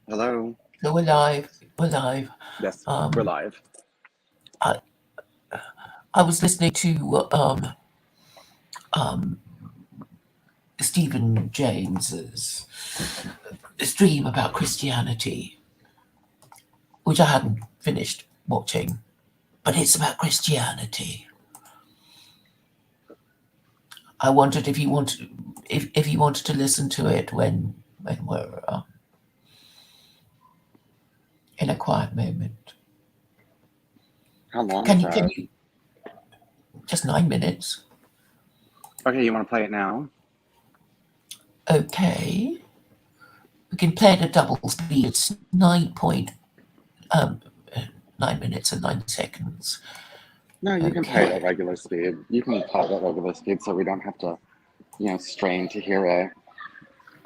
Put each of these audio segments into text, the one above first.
Hello. So we're live. We're live. Yes, we're Um, live. I I was listening to um, Stephen James's stream about Christianity, which I hadn't finished watching, but it's about Christianity. I wondered if you wanted if you wanted to listen to it when we're in a quiet moment. How long Can is you can that? you just 9 minutes? Okay, you want to play it now? Okay, we can play it at double speed. It's 9.9 minutes and 9 seconds. No, you can play it Okay. at regular speed. You can play it at regular speed so we don't have to, strain to hear it.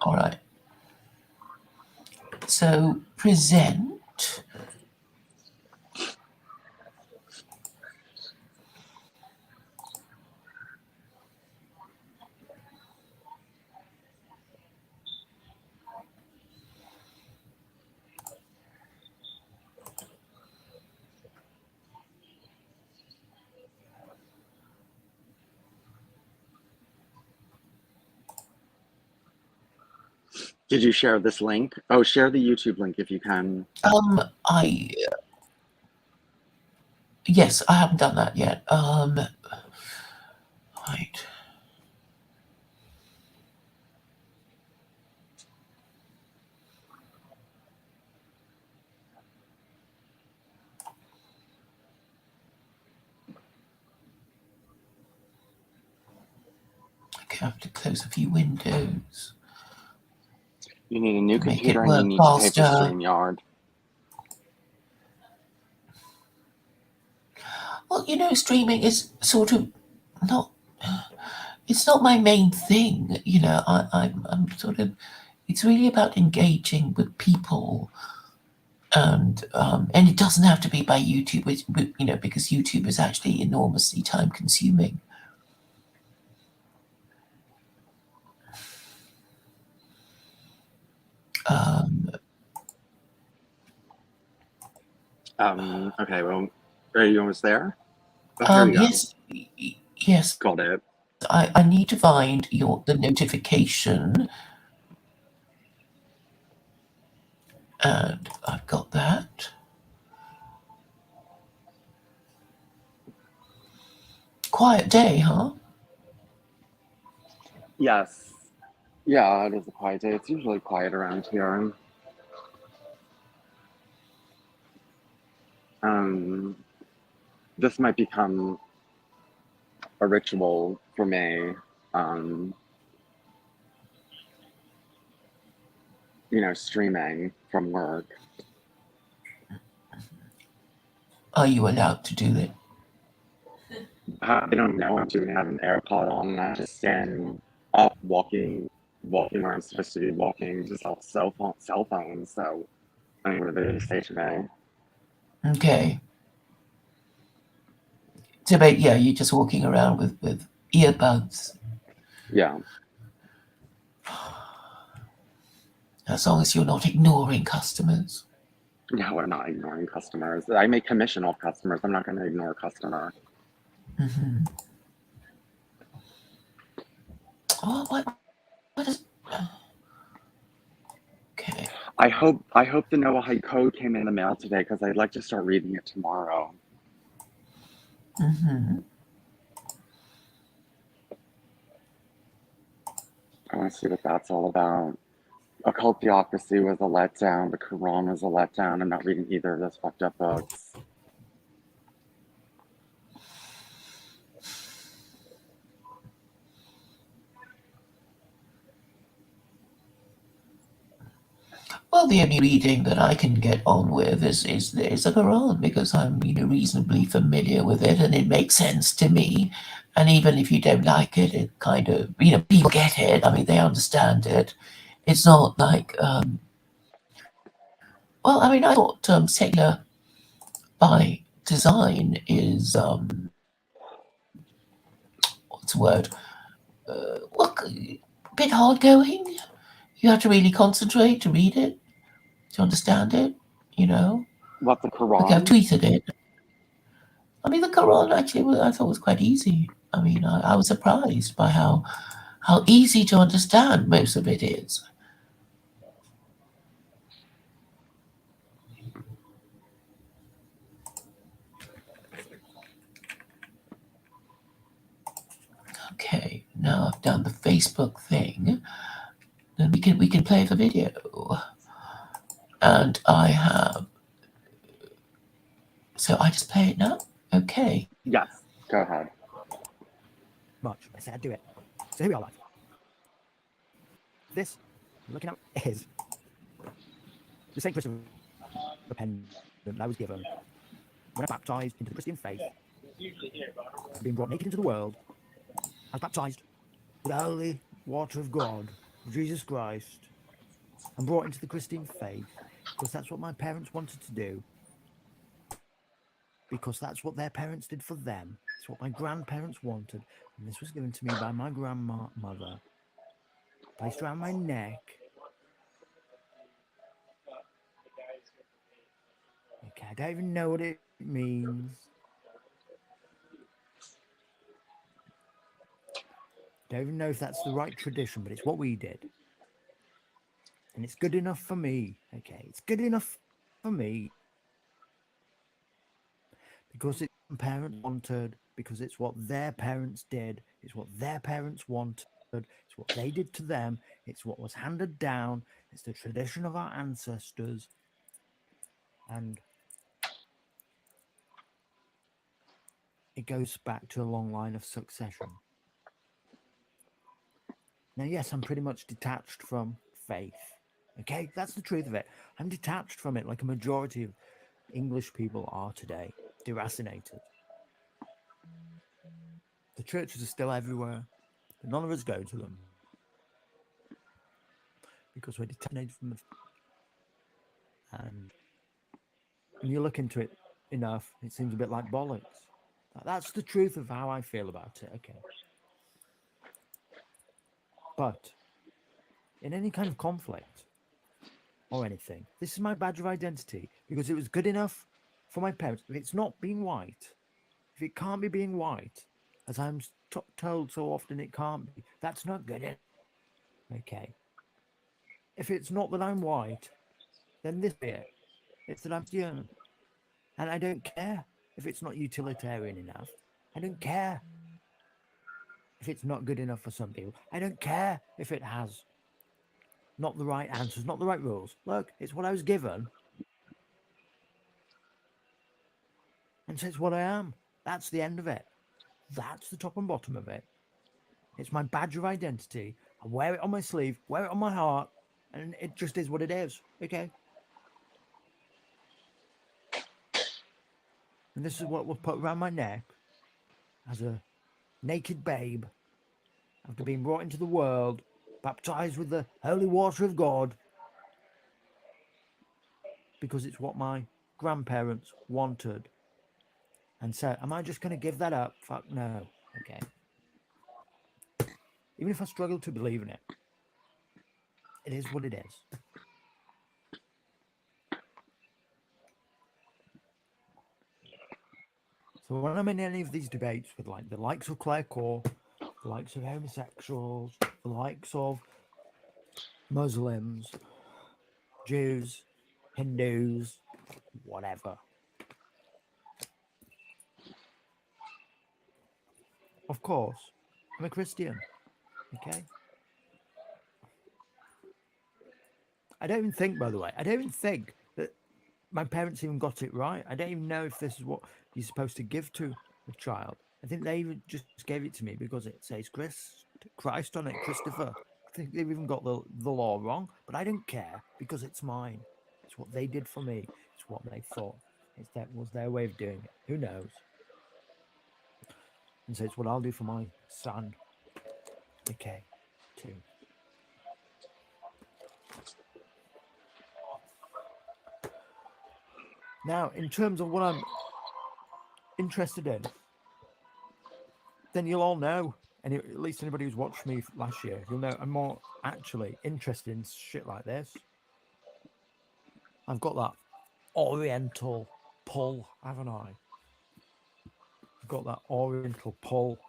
All right. So present. Did you share this link? Oh, share the YouTube link if you can. I yes, I haven't done that yet. Right. Okay, I have to close a few windows You need a new to make it computer and you work need to pay for faster. StreamYard. Well, streaming is sort of not. It's not my main thing. I'm sort of. It's really about engaging with people and it doesn't have to be by YouTube, because YouTube is actually enormously time consuming. Um, Okay, well, are you almost there? Oh, here we go. yes, yes. Got it. I need to find the notification, and I've got that. Quiet day, huh? Yes. Yeah, it is a quiet day. It's usually quiet around here. Um, this might become a ritual for me. Um, streaming from work. Are you allowed to do it? I don't know. I'm doing have an AirPod on and I just stand up walking where I'm supposed to be walking, just off cell phones. So I mean, what did they say today? Okay. So, but yeah, you're just walking around with earbuds, Yeah. as long as you're not ignoring customers. No, we're not ignoring customers. I make commission off customers. I'm not going to ignore a customer. Hmm. Oh, what is? Okay. I hope the Noahide code came in the mail today because I'd like to start reading it tomorrow. Hmm. I want to see what that's all about. Occult Theocracy was a letdown. The Quran was a letdown. I'm not reading either of those fucked up books. Well, the only reading that I can get on with is the Quran, because I'm reasonably familiar with it and it makes sense to me. And even if you don't like it, it kind of people get it. I mean, they understand it. It's not like well, I mean, I thought secular by design is what's the word? Well, a bit hard going. You have to really concentrate to read it. Do you understand it? You know? What, the Okay, I've Quran? tweeted it. I mean, the Quran actually, I thought was quite easy. I mean, I was surprised by how easy to understand most of it is. Okay, now I've done the Facebook thing. Then we can play the video. And I have. So I just play it now. Okay. Yes, go ahead. Much. I said I'd do it. So here we are, lads. This, looking at, is the St. Christopher pendant that I was given when I baptized into the Christian faith, being brought naked into the world. I was baptized with the holy water of God, Jesus Christ, and brought into the Christian faith because that's what my parents wanted to do. Because that's what their parents did for them. It's what my grandparents wanted. And this was given to me by my grandmother, placed around my neck. Okay, I don't even know what it means. Don't even know if that's the right tradition, but it's what we did. And it's good enough for me. Okay, it's good enough for me. Because it's what parents wanted, because it's what their parents did, it's what their parents wanted, it's what they did to them, it's what was handed down, it's the tradition of our ancestors. And it goes back to a long line of succession. Now, yes, I'm pretty much detached from faith. Okay, that's the truth of it. I'm detached from it like a majority of English people are today, deracinated. The churches are still everywhere, but none of us go to them because we're detached from the. And when you look into it enough, it seems a bit like bollocks. That's the truth of how I feel about it. Okay. But in any kind of conflict or anything, this is my badge of identity because it was good enough for my parents. If it's not being white, if it can't be being white, as I'm told so often it can't be, that's not good enough. Okay. If it's not that I'm white, then this bit, it's that I'm German. And I don't care if it's not utilitarian enough. I don't care if it's not good enough for some people. I don't care if it has not the right answers, not the right rules. Look, it's what I was given. And so it's what I am. That's the end of it. That's the top and bottom of it. It's my badge of identity. I wear it on my sleeve, wear it on my heart, and it just is what it is. Okay. And this is what was put around my neck as a naked babe after being brought into the world, baptized with the holy water of God, because it's what my grandparents wanted. And so, am I just going to give that up? Fuck no. Okay. Even if I struggle to believe in it, it is what it is. So when I'm in any of these debates with like the likes of Claire Khaw, the likes of homosexuals, the likes of Muslims, Jews, Hindus, whatever. Of course, I'm a Christian. Okay. I don't even think, by the way, I don't even think that my parents even got it right. I don't even know if this is what you're supposed to give to a child. I think they even just gave it to me because it says Christ on it, Christopher. I think they've even got the law wrong, but I don't care because it's mine. It's what they did for me. It's what they thought. That was their way of doing it. Who knows? And so it's what I'll do for my son. Okay, too. Now, in terms of what I'm interested in, then you'll all know, and at least anybody who's watched me last year, you'll know I'm more actually interested in shit like this. I've got that oriental pull, haven't I? I've got that oriental pull.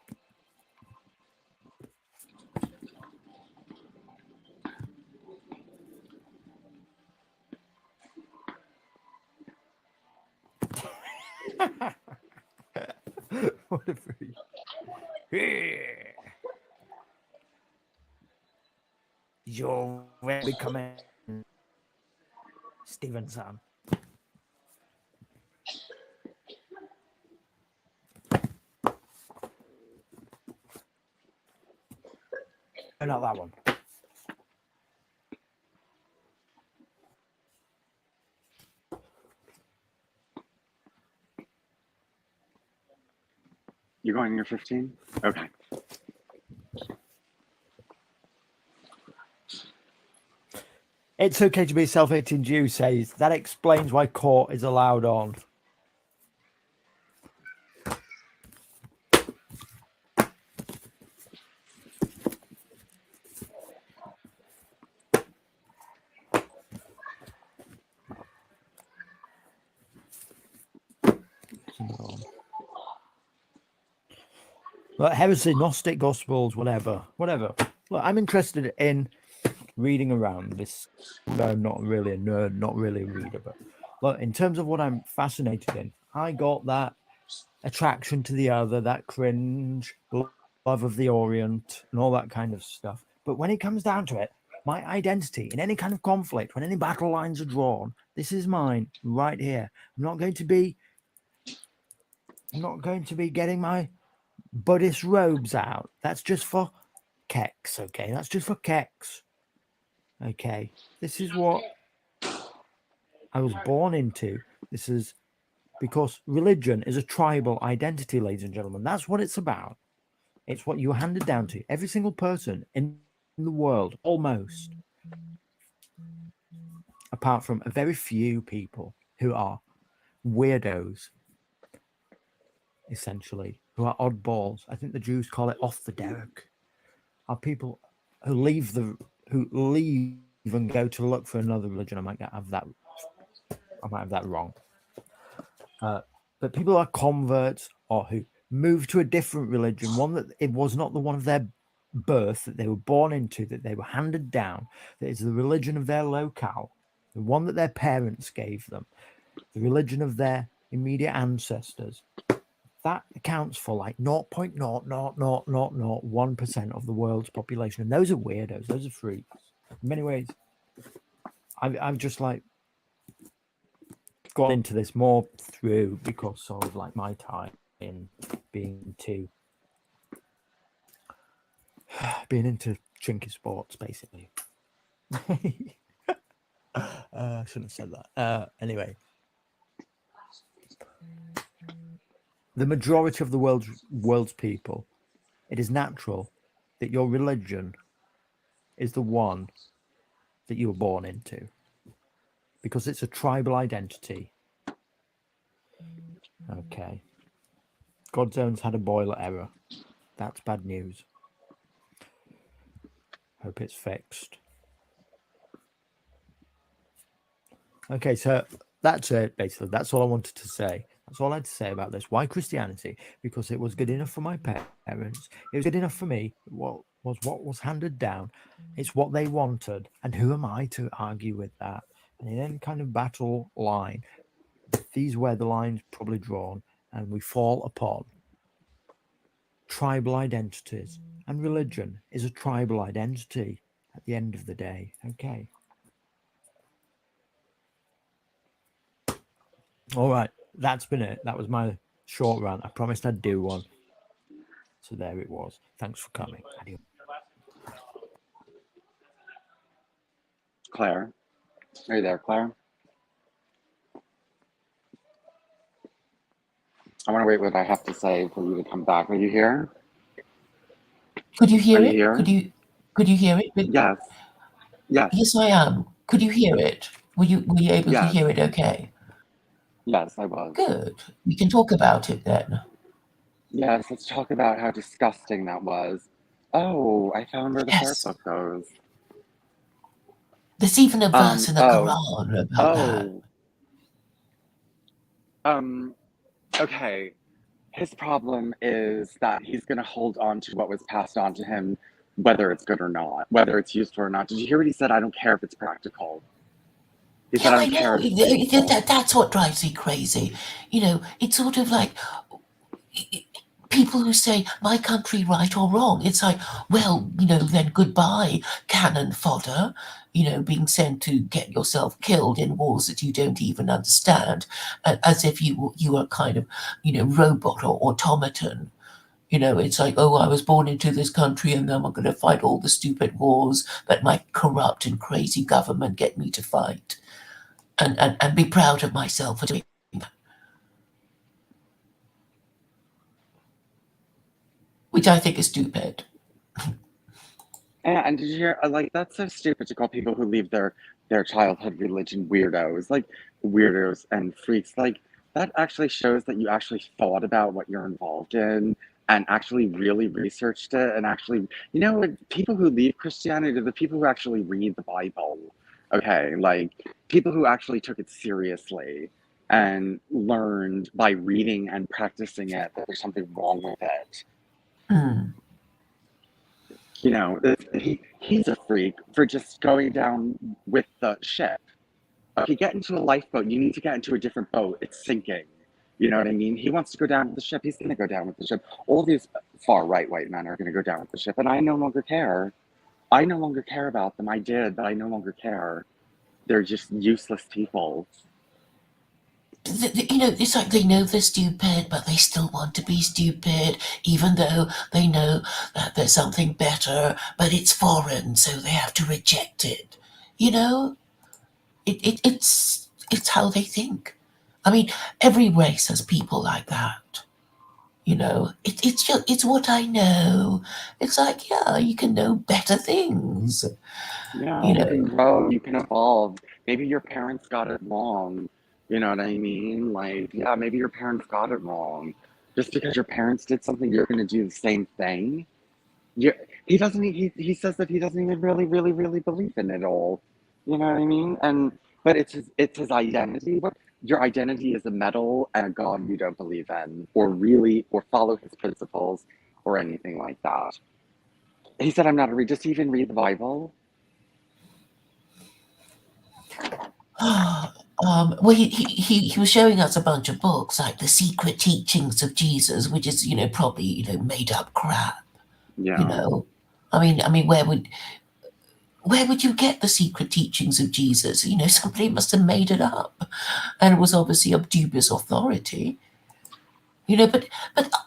What a freak. You're really coming, Stevenson. Not that one. You're going your 15? Okay. It's okay to be a self-hating Jew, says. That explains why court is allowed on. Like heresy, Gnostic Gospels, whatever. Look, I'm interested in reading around this. I'm not really a nerd, not really a reader, but look, in terms of what I'm fascinated in, I got that attraction to the other, that cringe, love of the Orient, and all that kind of stuff. But when it comes down to it, my identity in any kind of conflict, when any battle lines are drawn, this is mine right here. I'm not going to be getting my Buddhist robes out. That's just for keks, okay? That's just for keks. Okay. This is what I was born into. This is because religion is a tribal identity, ladies and gentlemen. That's what it's about. It's what you handed down to every single person in the world, almost, apart from a very few people who are weirdos, essentially, who are oddballs. I think the Jews call it off the derrick. Are people who leave and go to look for another religion. I might have that wrong. But people who are converts or who move to a different religion, one that it was not the one of their birth, that they were born into, that they were handed down, that is the religion of their locale, the one that their parents gave them, the religion of their immediate ancestors. That accounts for like 0.00001% of the world's population. And those are weirdos. Those are freaks. In many ways, I've just like got into this more through because of like my time in being into trinket sports, basically. I shouldn't have said that. Anyway. The majority of the world's people, it is natural that your religion is the one that you were born into, because it's a tribal identity. Okay. Godzone's had a boiler error. That's bad news. Hope it's fixed. Okay, so that's it, basically. That's all I wanted to say. That's all I had to say about this. Why Christianity? Because it was good enough for my parents. It was good enough for me. What was handed down. It's what they wanted. And who am I to argue with that? And in any kind of battle line, these were the lines probably drawn, and we fall upon tribal identities. And religion is a tribal identity at the end of the day. Okay. All right, that's been it. That was my short rant. I promised I'd do one. So there it was. Thanks for coming. Adios. Claire? Are you there, Claire? I want to wait what I have to say for you to come back. Are you here? Could you hear Are you it? here? Could you hear it? Yes. Yes. Yes, I am. Could you hear it? Were you able to Yes. hear it okay? Yes, I was. Good. We can talk about it then. Yes, let's talk about how disgusting that was. Oh, I found where the Yes. prayer book goes. There's even a verse in the Oh, Quran about that. oh, um, okay. His problem is that he's going to hold on to what was passed on to him, whether it's good or not, whether it's useful or not. Did you hear what he said? I don't care if it's practical. He said, Yeah, I I don't care know. if it's useful. That's what drives me crazy. It's sort of like people who say my country right or wrong. It's like, well, then goodbye, cannon fodder. Being sent to get yourself killed in wars that you don't even understand, as if you are kind of, robot or automaton. It's like, oh, I was born into this country and now I'm going to fight all the stupid wars that my corrupt and crazy government get me to fight, and be proud of myself for doing that, which I think is stupid. And did you hear, like, that's so stupid to call people who leave their childhood religion weirdos, like weirdos and freaks. Like, that actually shows that you actually thought about what you're involved in and actually really researched it and actually, people who leave Christianity are the people who actually read the Bible. Okay, like people who actually took it seriously and learned by reading and practicing it that there's something wrong with it. Mm. He's a freak for just going down with the ship. If you get into a lifeboat, you need to get into a different boat. It's sinking. You know what I mean? He wants to go down with the ship. He's going to go down with the ship. All these far right white men are going to go down with the ship, and I no longer care. I no longer care about them. I did, but I no longer care. They're just useless people. It's like they know they're stupid, but they still want to be stupid, even though they know that there's something better, but it's foreign, so they have to reject it. You know, it's how they think. I mean, every race has people like that. It's what I know. It's like, yeah, you can know better things. Yeah, You you know, can grow, you can evolve. Maybe your parents got it wrong. You know what I mean? Like, yeah, maybe your parents got it wrong. Just because your parents did something, you're going to do the same thing. You, he says that he doesn't even really, really, really believe in it all. You know what I mean? But it's his identity. What your identity is a medal and a God you don't believe in, or follow his principles, or anything like that. He said, "I'm not a read. Just even read the Bible." well, he was showing us a bunch of books like The Secret Teachings of Jesus, which is, probably, made up crap. You Yeah. know, I mean, where would you get the secret teachings of Jesus? Somebody must have made it up, and it was obviously of dubious authority. But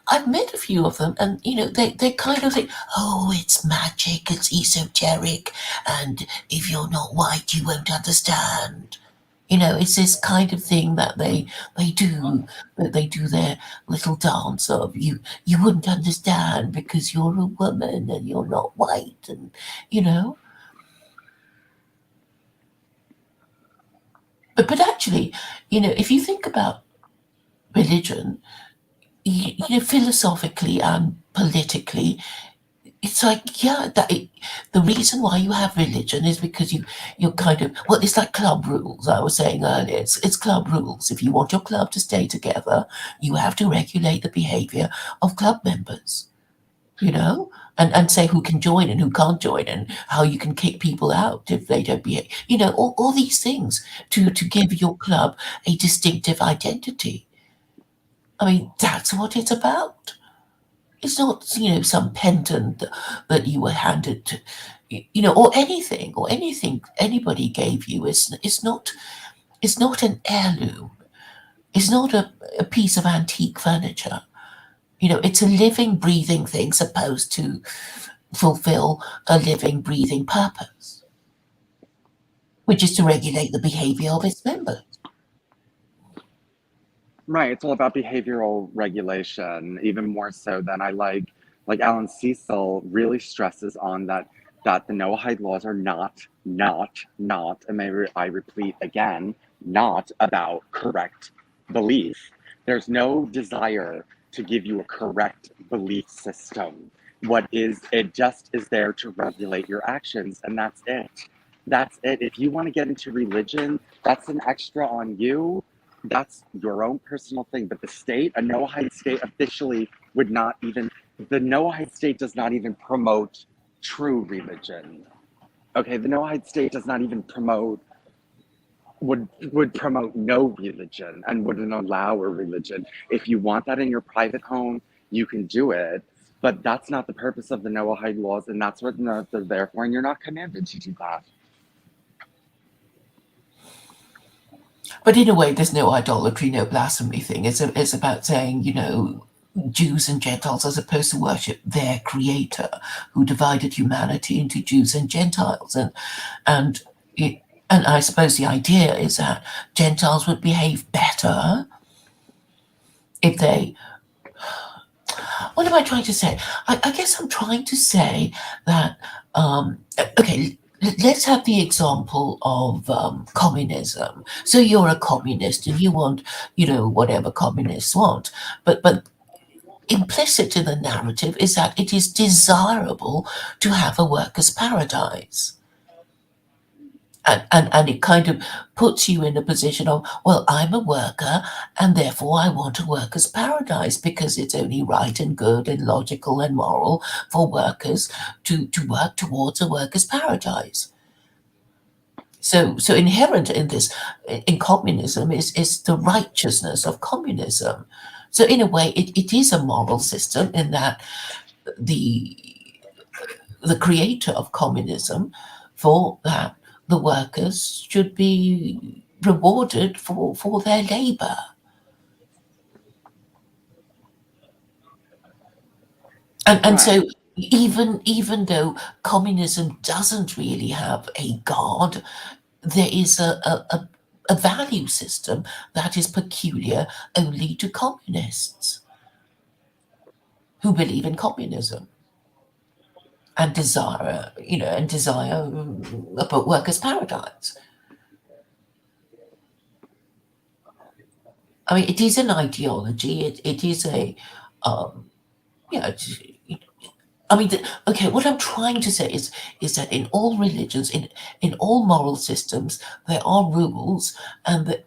I've met a few of them, and they kind of think, oh, it's magic, it's esoteric, and if you're not white, you won't understand. It's this kind of thing that they do, that they do their little dance of, you wouldn't understand because you're a woman and you're not white, and you know. But actually, if you think about religion, philosophically and politically, it's like, yeah, the reason why you have religion is because you're kind of, well, it's like club rules. I was saying earlier, it's club rules. If you want your club to stay together, you have to regulate the behavior of club members, and say who can join and who can't join, and how you can kick people out if they don't behave. All these things to give your club a distinctive identity. I mean, that's what it's about. It's not, some pendant that you were handed to, or anything anybody gave you. It's not an heirloom. It's not a piece of antique furniture. It's a living, breathing thing supposed to fulfill a living, breathing purpose, which is to regulate the behavior of its members. Right, it's all about behavioral regulation, even more so than I like Alan Cecil really stresses on that the Noahide laws are not, and I repeat again, not about correct belief. There's no desire to give you a correct belief system. It just is there to regulate your actions, and that's it. That's it. If you want to get into religion, that's an extra on you. That's your own personal thing. But the state, a Noahide state officially would not even, the Noahide state does not even promote true religion. Okay, the Noahide state does not even promote, would promote no religion and wouldn't allow a religion. If you want that in your private home, you can do it. But that's not the purpose of the Noahide laws, and that's what they're there for, and you're not commanded to do that. But in a way, there's no idolatry, no blasphemy thing. It's about saying, Jews and Gentiles are supposed to worship their creator who divided humanity into Jews and Gentiles. And it, and I suppose the idea is that Gentiles would behave better if they. What am I trying to say? I guess I'm trying to say that, okay, let's have the example of communism. So you're a communist and you want, whatever communists want. But implicit in the narrative is that it is desirable to have a workers' paradise. And it kind of puts you in a position of, well, I'm a worker and therefore I want a workers' paradise because it's only right and good and logical and moral for workers to work towards a workers' paradise. So inherent in this, in communism, is the righteousness of communism. So in a way, it is a moral system in that the creator of communism thought that the workers should be rewarded for their labor. And so even though communism doesn't really have a god, there is a value system that is peculiar only to communists who believe in communism and desire a workers' paradise. I mean, it is an ideology. It is a, I mean, okay. What I'm trying to say is that in all religions, in all moral systems, there are rules, and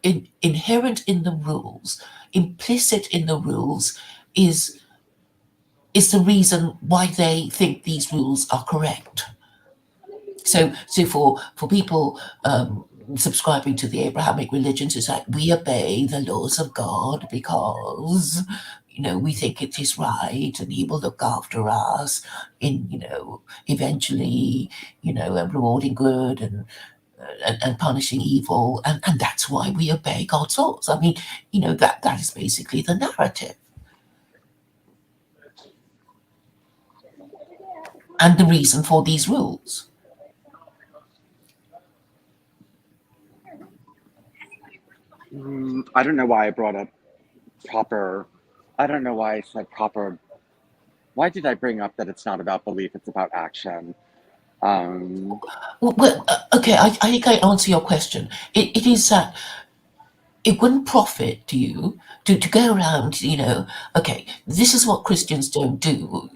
inherent in the rules, implicit in the rules, is the reason why they think these rules are correct. So for people subscribing to the Abrahamic religions, it's like we obey the laws of God because we think it is right, and He will look after us in eventually rewarding good and punishing evil, and that's why we obey God's laws. I mean, that is basically the narrative. And the reason for these rules. I don't know why I brought up proper. I don't know why I said proper. Why did I bring up that it's not about belief, it's about action? Well, okay, I think I answer your question. It is that it wouldn't profit you to go around, okay, this is what Christians don't do,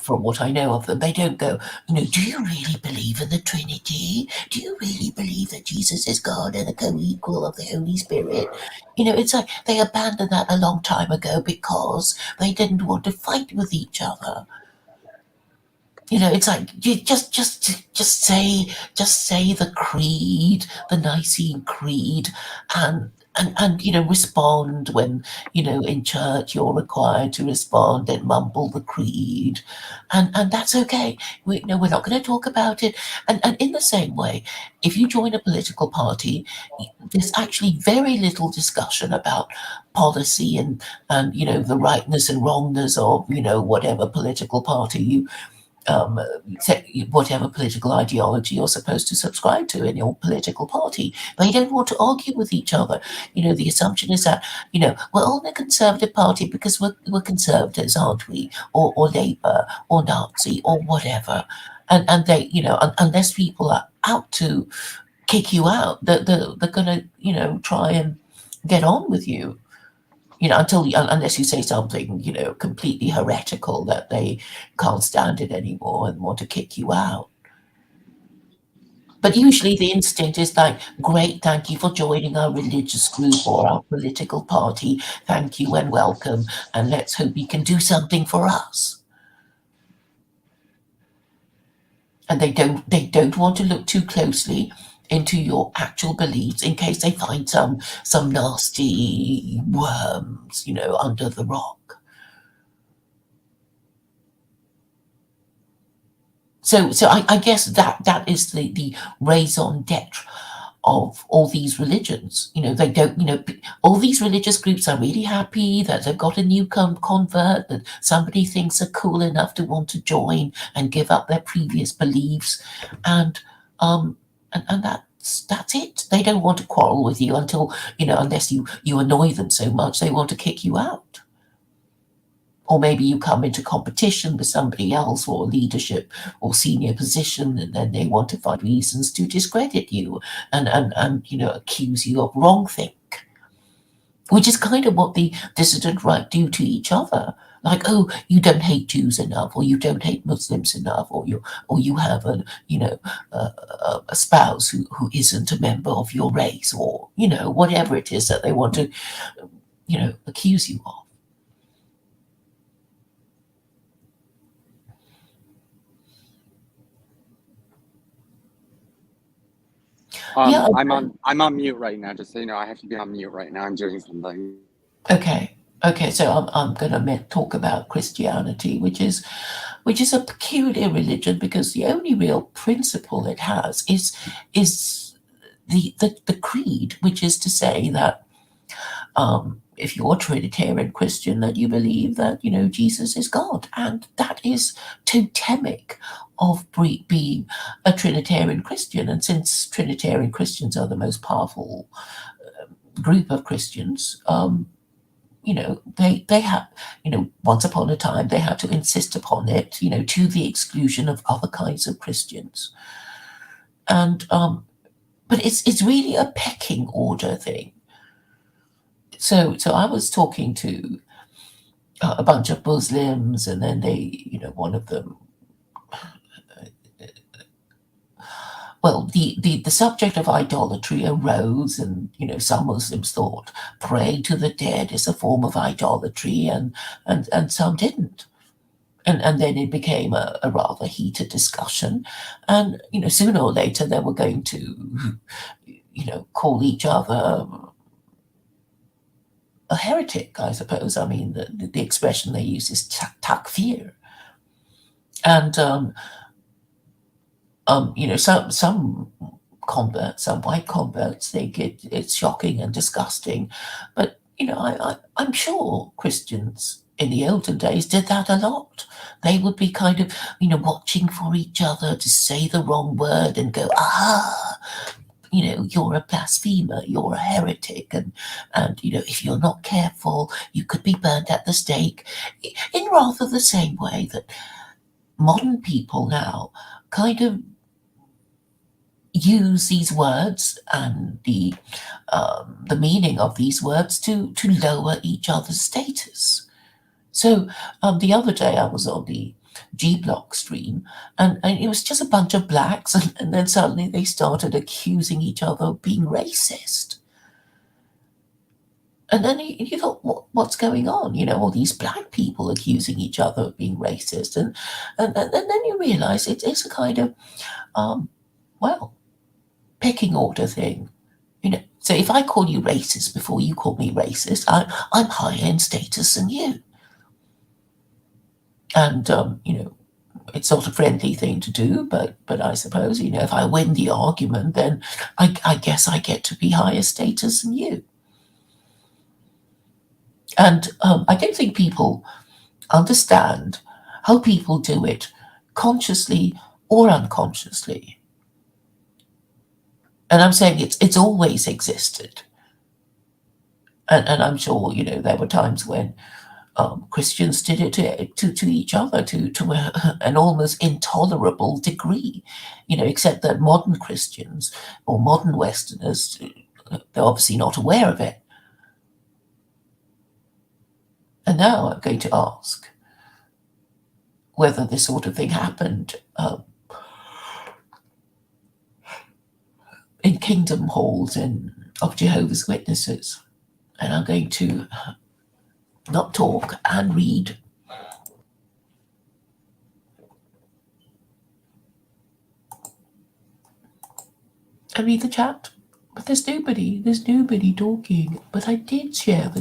from what I know of them. They don't go, do you really believe in the Trinity? Do you really believe that Jesus is God and a co-equal of the Holy Spirit? It's like they abandoned that a long time ago because they didn't want to fight with each other. It's like you just say the creed, the Nicene Creed, and respond when in church you're required to respond and mumble the creed, and that's okay. We're not going to talk about it. And in the same way, if you join a political party, there's actually very little discussion about policy and the rightness and wrongness of whatever political party you whatever political ideology you're supposed to subscribe to in your political party. They don't want to argue with each other. The assumption is that, we're all in a Conservative Party because we're Conservatives, aren't we? Or Labour, or Nazi, or whatever. And they, unless people are out to kick you out, they're going to, try and get on with you. Unless you say something, completely heretical that they can't stand it anymore and want to kick you out. But usually the instinct is like, great, thank you for joining our religious group or our political party. Thank you and welcome. And let's hope you can do something for us. And they don't want to look too closely into your actual beliefs in case they find some nasty worms, under the rock. So I guess that is the raison d'etre of all these religions. They don't, all these religious groups are really happy that they've got a new convert that somebody thinks are cool enough to want to join and give up their previous beliefs, and that's it. They don't want to quarrel with you until, unless you annoy them so much they want to kick you out. Or maybe you come into competition with somebody else for a leadership or senior position, and then they want to find reasons to discredit you and accuse you of wrongthink, which is kind of what the dissident right do to each other. Like, oh, you don't hate Jews enough, or you don't hate Muslims enough, or you have a spouse who isn't a member of your race, or whatever it is that they want to accuse you of. Yeah. I'm on mute right now. Just so you know, I have to be on mute right now. I'm doing something. Okay. So I'm going to talk about Christianity, which is a peculiar religion because the only real principle it has is the creed, which is to say that if you're a Trinitarian Christian, that you believe that Jesus is God, and that is totemic of being a Trinitarian Christian. And since Trinitarian Christians are the most powerful group of Christians, they have, once upon a time they had to insist upon it, to the exclusion of other kinds of Christians. And but it's really a pecking order thing. So I was talking to a bunch of Muslims, and then they, one of them, well, the subject of idolatry arose, and some Muslims thought praying to the dead is a form of idolatry, and some didn't. And then it became a rather heated discussion, and sooner or later they were going to call each other a heretic, I suppose. I mean, the expression they use is takfir. And some converts, some white converts, think it's shocking and disgusting, but I'm sure Christians in the olden days did that a lot. They would be kind of watching for each other to say the wrong word and go, you're a blasphemer, you're a heretic, and if you're not careful, you could be burned at the stake, in rather the same way that modern people now kind of use these words and the meaning of these words to lower each other's status. So the other day I was on the G Block stream, and it was just a bunch of blacks, and then suddenly they started accusing each other of being racist. And then you thought, what's going on? All these black people accusing each other of being racist, and then you realize it's a kind of pecking order thing. So if I call you racist before you call me racist, I'm higher in status than you. And it's not a friendly thing to do, but I suppose if I win the argument, then I guess I get to be higher status than you. And I don't think people understand how people do it, consciously or unconsciously. And I'm saying it's always existed. And I'm sure there were times when Christians did it to each other to an almost intolerable degree, except that modern Christians or modern Westerners, they're obviously not aware of it. And now I'm going to ask whether this sort of thing happened in kingdom halls and of Jehovah's Witnesses. And I'm going to not talk and read. I read the chat, but there's nobody talking. But I did share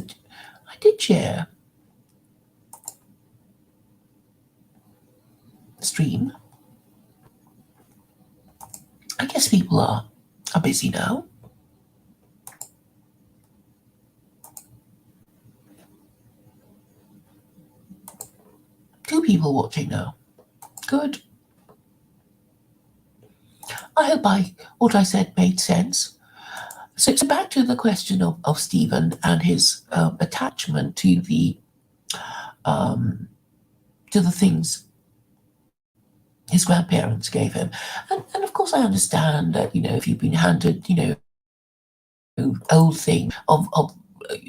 stream. I guess people are busy now. Two people watching now. Good. I hope what I said made sense. So back to the question of Stephen and his attachment to the things his grandparents gave him. And of course I understand that, if you've been handed, old thing of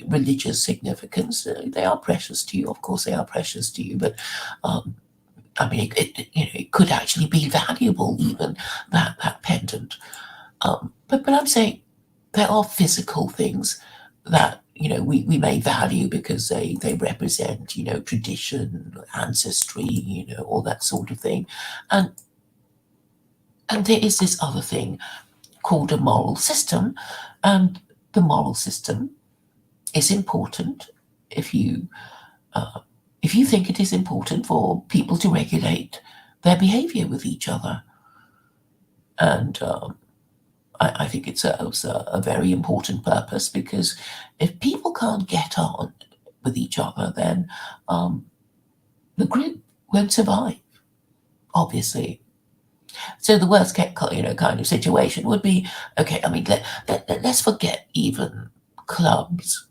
religious significance, they are precious to you. Of course they are precious to you, but I mean, it could actually be valuable, even that pendant. But I'm saying there are physical things that we may value because they represent tradition, ancestry, all that sort of thing, and there is this other thing called a moral system, and the moral system is important if you think it is important for people to regulate their behavior with each other. And I think it serves a very important purpose, because if people can't get on with each other, then the group won't survive, obviously. So the worst kind of situation would be, okay, I mean, let's forget even clubs.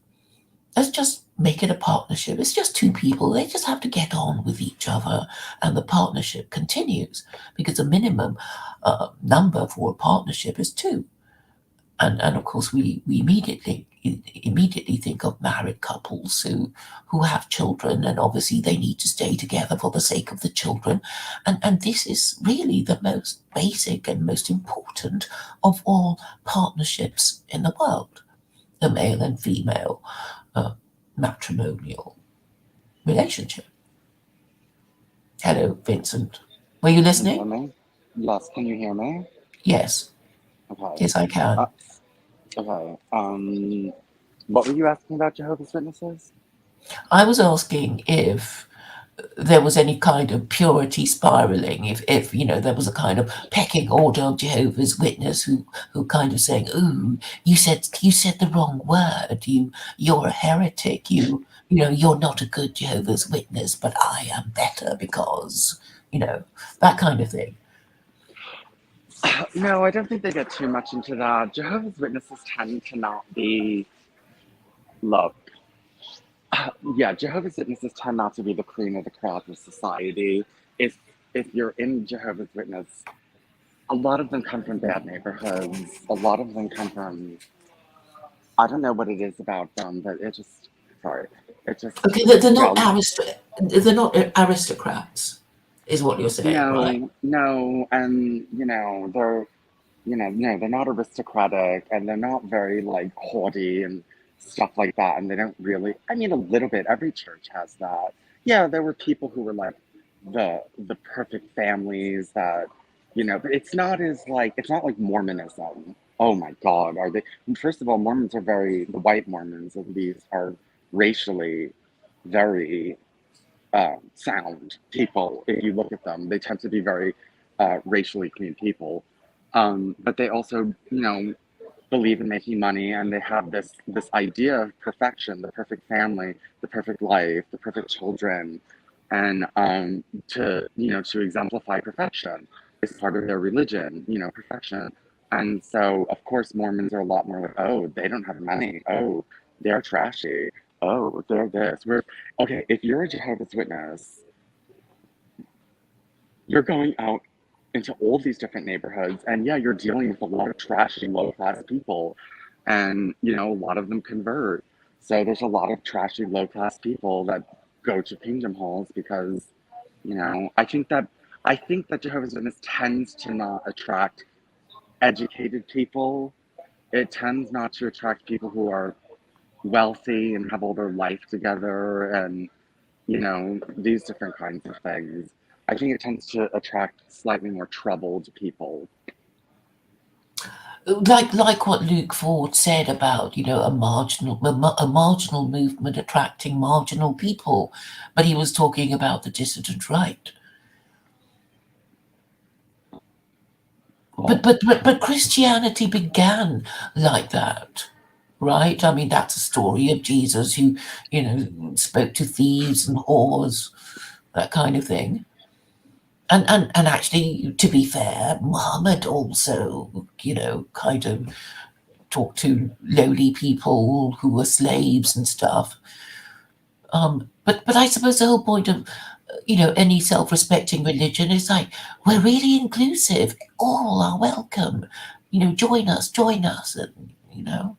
Let's just make it a partnership. It's just two people. They just have to get on with each other, and the partnership continues, because the minimum number for a partnership is two. And of course, we immediately think of married couples who have children, and obviously they need to stay together for the sake of the children. And this is really the most basic and most important of all partnerships in the world, the male and female matrimonial relationship. Hello, Vincent. Were you Can you hear listening? me? Yes, can you hear me? Yes. Okay. Yes, I can. Okay. What were you asking about Jehovah's Witnesses? I was asking if there was any kind of purity spiraling, if there was a kind of pecking order of Jehovah's Witness who kind of saying, "Ooh, you said the wrong word. You're a heretic. You're not a good Jehovah's Witness, but I am better because that kind of thing." No, I don't think they get too much into that. Jehovah's Witnesses tend to not be, look, yeah, Jehovah's Witnesses tend not to be the cream of the crop of society. If you're in Jehovah's Witness, a lot of them come from bad neighborhoods. A lot of them come from, I don't know what it is about them, but sorry, it just, Okay, they're yeah, not they're not aristocrats, is what you're saying, right? no, and they're not aristocratic, and they're not very like haughty and stuff like that. And they don't really, I mean, a little bit. Every church has that. Yeah, there were people who were like the perfect families that, but it's not like Mormonism. Oh my God, are they? First of all, Mormons are the white Mormons at least are racially very sound people. If you look at them, they tend to be very racially clean people. But they also, believe in making money, and they have this idea of perfection, the perfect family, the perfect life, the perfect children, and to exemplify perfection is part of their religion, perfection. And so, of course, Mormons are a lot more like, oh, they don't have money. Oh, they're trashy. Oh, they're this. We're okay. If you're a Jehovah's Witness, you're going out into all these different neighborhoods, and yeah, you're dealing with a lot of trashy low class people, and a lot of them convert. So there's a lot of trashy low class people that go to kingdom halls because I think that Jehovah's Witness tends to not attract educated people, it tends not to attract people who are wealthy and have all their life together and, these different kinds of things. I think it tends to attract slightly more troubled people. Like what Luke Ford said about a marginal movement attracting marginal people, but he was talking about the dissident right. But Christianity began like that, right? I mean, that's a story of Jesus who, spoke to thieves and whores, that kind of thing. And actually, to be fair, Muhammad also, kind of talked to lowly people who were slaves and stuff. But I suppose the whole point of any self-respecting religion is like we're really inclusive. All are welcome. Join us, and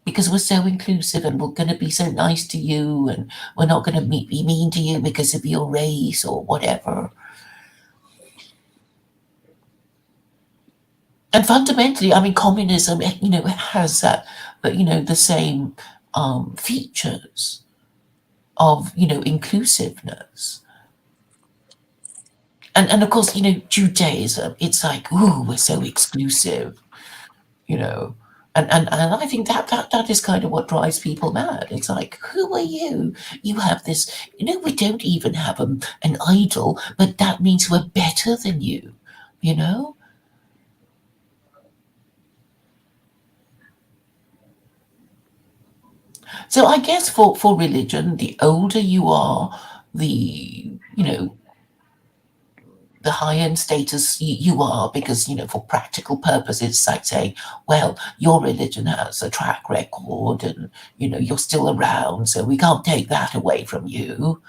because we're so inclusive and we're going to be so nice to you, and we're not going to be mean to you because of your race or whatever. And fundamentally, I mean, communism, has that, but the same features of inclusiveness. And of course, Judaism, it's like, ooh, we're so exclusive, you know. And I think that is kind of what drives people mad. It's like, who are you? You have this, we don't even have an idol, but that means we're better than you, you know? So I guess for religion, the older you are, the, the higher in status you are, because for practical purposes, like saying, well, your religion has a track record and you're still around, so we can't take that away from you.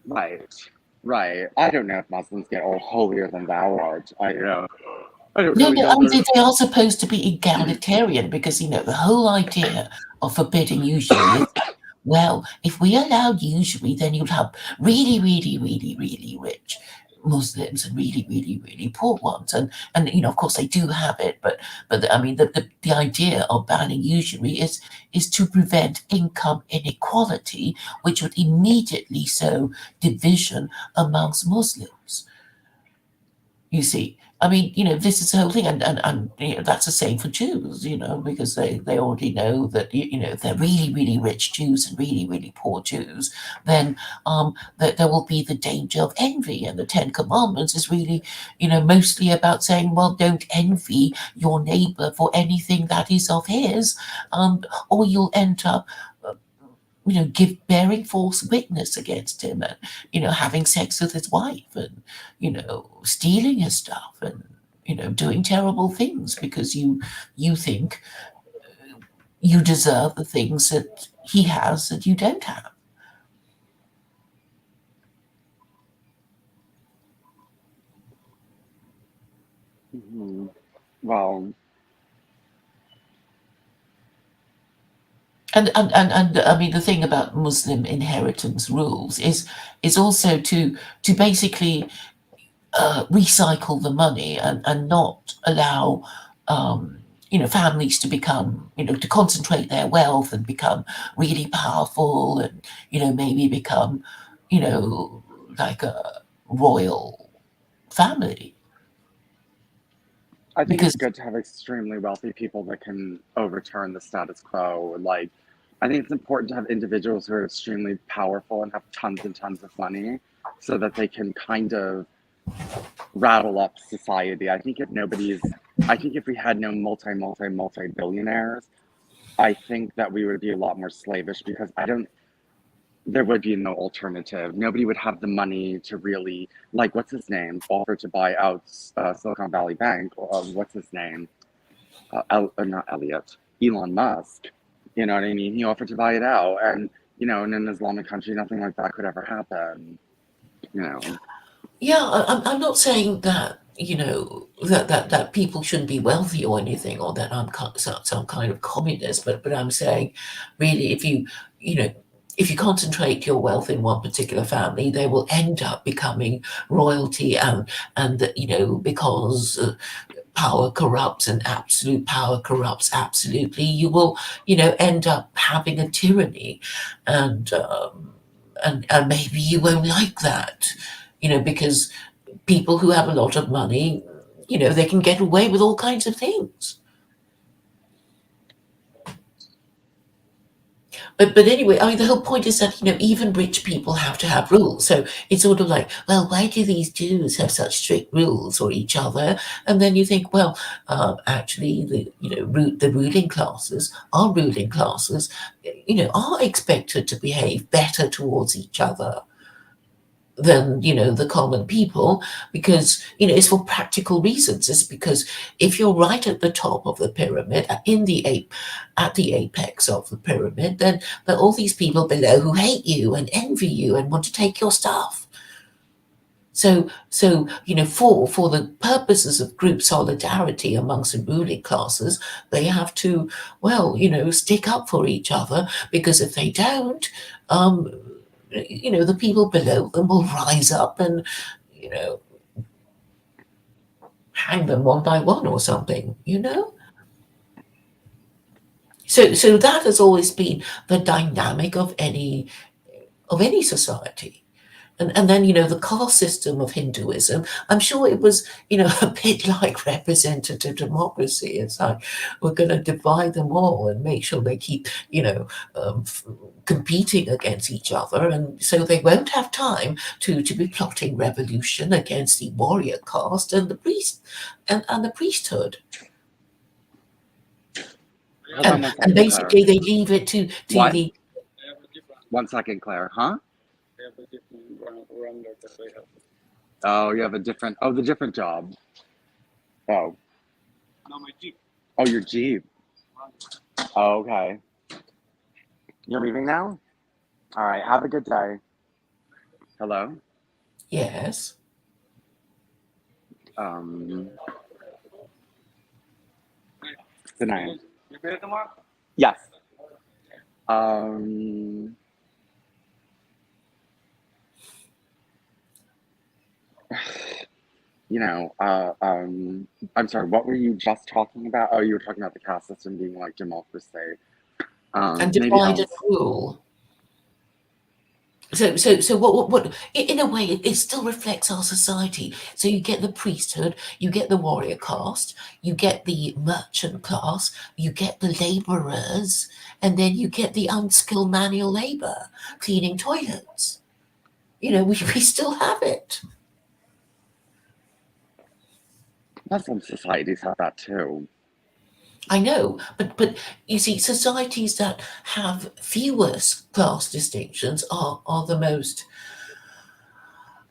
Right, right. I don't know if Muslims get all holier than thou art. I don't No, really no, know I mean their. they are supposed to be egalitarian, because the whole idea of forbidding usury is, well, if we allowed usury, then you'd have really, really, really, really rich Muslims and really, really, really poor ones. And of course they do have it, but I mean the idea of banning usury is to prevent income inequality, which would immediately sow division amongst Muslims. You see, I mean, this is the whole thing, and that's the same for Jews, because they already know that if they're really really rich Jews and really really poor Jews, then that there will be the danger of envy, and the Ten Commandments is really mostly about saying, well, don't envy your neighbor for anything that is of his, or you'll end up bearing false witness against him, and having sex with his wife, and stealing his stuff, and doing terrible things because you think you deserve the things that he has that you don't have. Mhm. Well, And I mean, the thing about Muslim inheritance rules is also to basically recycle the money, and not allow families to become to concentrate their wealth and become really powerful, and maybe become like a royal family, I think it's because good to have extremely wealthy people that can overturn the status quo. Like, I think it's important to have individuals who are extremely powerful and have tons and tons of money so that they can kind of rattle up society. I think if we had no multi billionaires, I think that we would be a lot more slavish because there would be no alternative. Nobody would have the money to really, like, what's his name, offer to buy out Silicon Valley Bank. What's his name? Not Elliot, Elon Musk. You know what I mean? He offered to buy it out, and in an Islamic country, nothing like that could ever happen. You know, yeah, I'm not saying that that people shouldn't be wealthy or anything, or that I'm some kind of communist, but I'm saying, really, if you if you concentrate your wealth in one particular family, they will end up becoming royalty, and because power corrupts and absolute power corrupts absolutely, you will end up having a tyranny, and and maybe you won't like that, because people who have a lot of money, they can get away with all kinds of things. But anyway, I mean, the whole point is that even rich people have to have rules. So it's sort of like, well, why do these Jews have such strict rules for each other? And then you think, well, actually, the ruling classes, our ruling classes, are expected to behave better towards each other than the common people, because it's for practical reasons. It's because if you're right at the top of the pyramid, at the apex of the pyramid, then there are all these people below who hate you and envy you and want to take your stuff. So for the purposes of group solidarity amongst the ruling classes, they have to, well, stick up for each other, because if they don't, um, the people below them will rise up and, you know, hang them one by one or something. So that has always been the dynamic of any society. And then, the caste system of Hinduism, I'm sure it was, a bit like representative democracy. It's like, we're going to divide them all and make sure they keep, competing against each other. And so they won't have time to be plotting revolution against the warrior caste and the priest and the priesthood. Hold on And, one and second, Claire. basically they leave it to What? the 1 second, Claire. Huh? Oh, you have a different. Oh, the different job. Oh. Oh, your Jeep. Oh, okay. You're leaving now? All right. Have a good day. Hello? yes. Um, Good night. Yes. Um, I'm sorry, what were you just talking about? Oh, you were talking about the caste system being like democracy. And Maybe divide and else. rule. So what in a way it still reflects our society. So you get the priesthood, you get the warrior caste, you get the merchant class, you get the laborers, and then you get the unskilled manual labor cleaning toilets. We still have it. Muslim societies have that too. I know, but you see, societies that have fewer class distinctions are the most.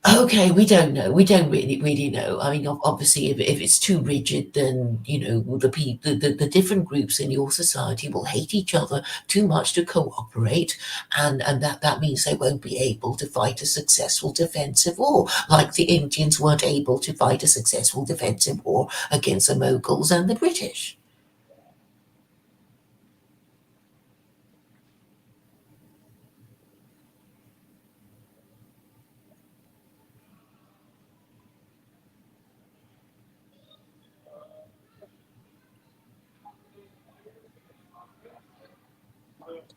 Okay, we don't know. We don't really know. I mean, obviously, if it's too rigid, then the different groups in your society will hate each other too much to cooperate, and that means they won't be able to fight a successful defensive war, like the Indians weren't able to fight a successful defensive war against the Mughals and the British.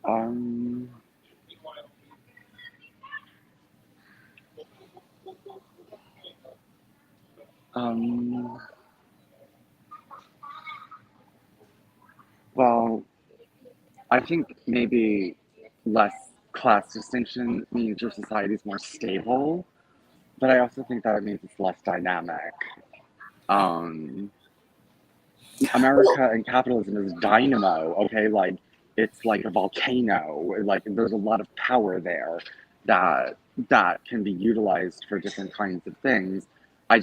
Um, um, well, I think maybe less class distinction means your society is more stable, but I also think that it means it's less dynamic. Um, Well, America and capitalism is dynamo, okay? Like it's like a volcano. Like there's a lot of power there that can be utilized for different kinds of things. I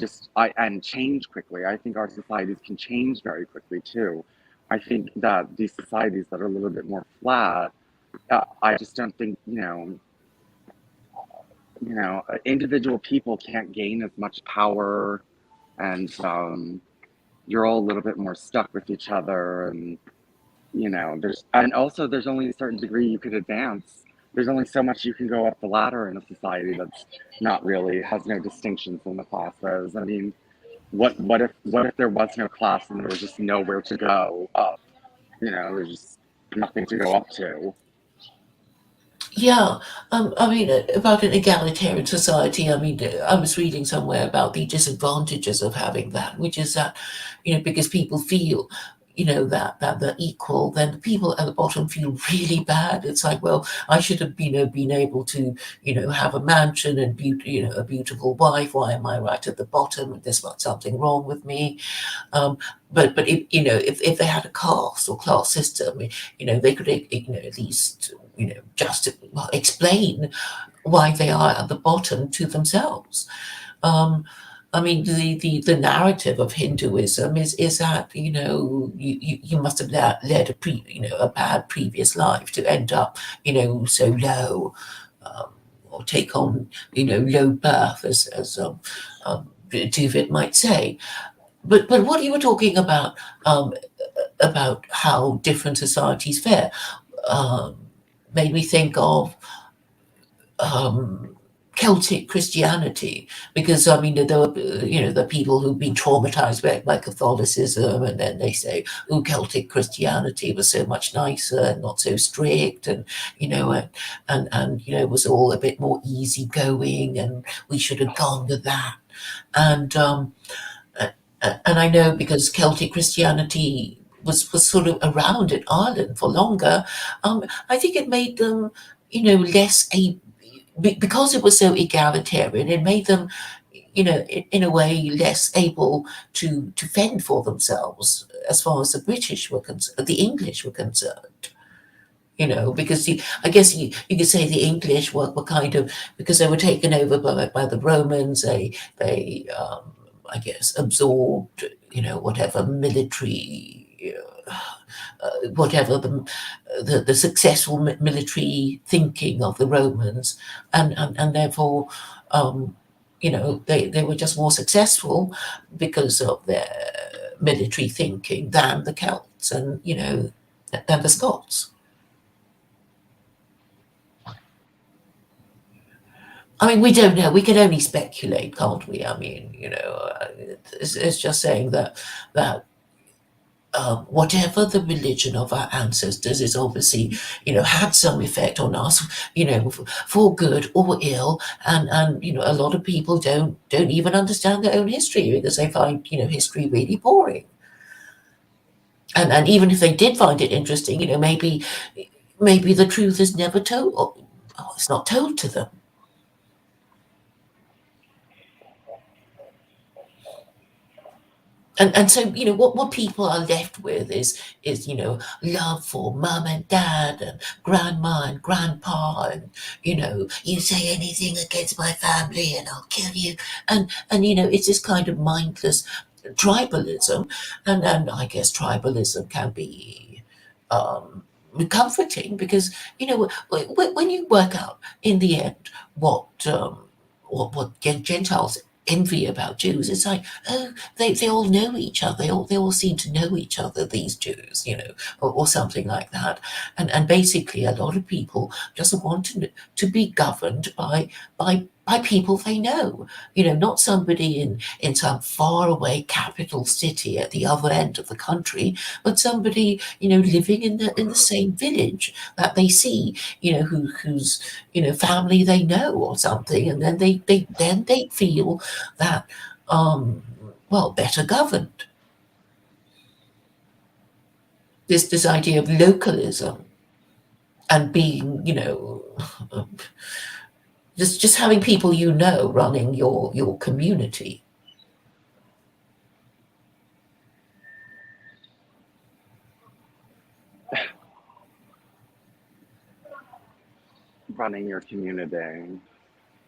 and change quickly. I think our societies can change very quickly too. I think that these societies that are a little bit more flat, I just don't think, individual people can't gain as much power, and you're all a little bit more stuck with each other, and also there's only a certain degree you could advance there's only so much you can go up the ladder in a society that's not really has no distinctions in the classes. I mean, what if there was no class and there was just nowhere to go up? There's just nothing to go up to. Yeah, I mean, about an egalitarian society, I mean, I was reading somewhere about the disadvantages of having that, which is that, because people feel, that they're equal, then the people at the bottom feel really bad. It's like, well, I should have, been able to, have a mansion and a beautiful wife. Why am I right at the bottom? There's something wrong with me. But if they had a caste or class system, they could at least just explain why they are at the bottom to themselves. Um, I mean, the narrative of Hinduism is that you must have led a bad previous life to end up so low, or take on low birth as David might say. But what you were talking about how different societies fare, um, made me think of um, Celtic Christianity, because I mean there were the people who've been traumatized by Catholicism, and then they say, "Oh, Celtic Christianity was so much nicer and not so strict, and it was all a bit more easygoing, and we should have gone with that." And and I know because Celtic Christianity was sort of around in Ireland for longer, I think it made them, less because it was so egalitarian. It made them, in a way, less able to fend for themselves as far as the British were concerned, the English were concerned. Because I guess you could say the English were kind of, because they were taken over by the Romans. They I guess absorbed whatever military, whatever the successful military thinking of the Romans, and therefore they were just more successful because of their military thinking than the Celts and than the Scots. I mean, we don't know. We can only speculate, can't we? I mean, it's just saying that whatever the religion of our ancestors is obviously, had some effect on us, for good or ill, and a lot of people don't even understand their own history because they find history really boring. And even if they did find it interesting, maybe the truth is never told, or it's not told to them. And so what people are left with is love for mum and dad and grandma and grandpa, and you say anything against my family and I'll kill you, and it's this kind of mindless tribalism, and I guess tribalism can be comforting because when you work out in the end what Gentiles envy about Jews. It's like, oh, they all know each other. They all seem to know each other, these Jews, or something like that. And basically, a lot of people just want to be governed by people they know. Not somebody in some faraway capital city at the other end of the country, but somebody living in the same village that they see, whose family they know or something, and then they feel that better governed. This idea of localism and being just having people running your community. Running your community.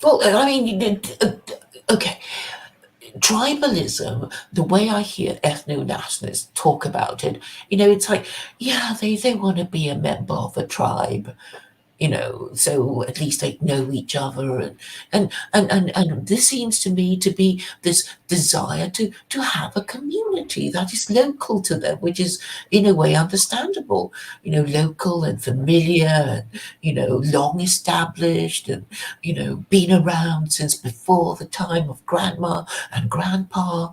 Well, I mean, okay. Tribalism, the way I hear ethno-nationalists talk about it, it's like, yeah, they want to be a member of a tribe, so at least they know each other, and this seems to me to be this desire to have a community that is local to them, which is in a way understandable, local and familiar, and long established, and been around since before the time of grandma and grandpa.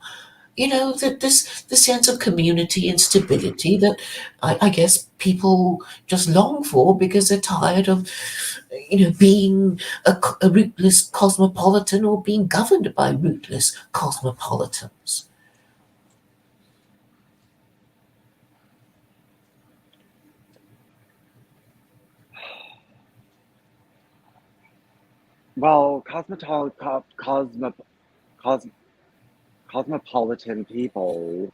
That this the sense of community and stability that I guess people just long for because they're tired of being a rootless cosmopolitan or being governed by rootless cosmopolitans. Well, cos- cosmopolitan people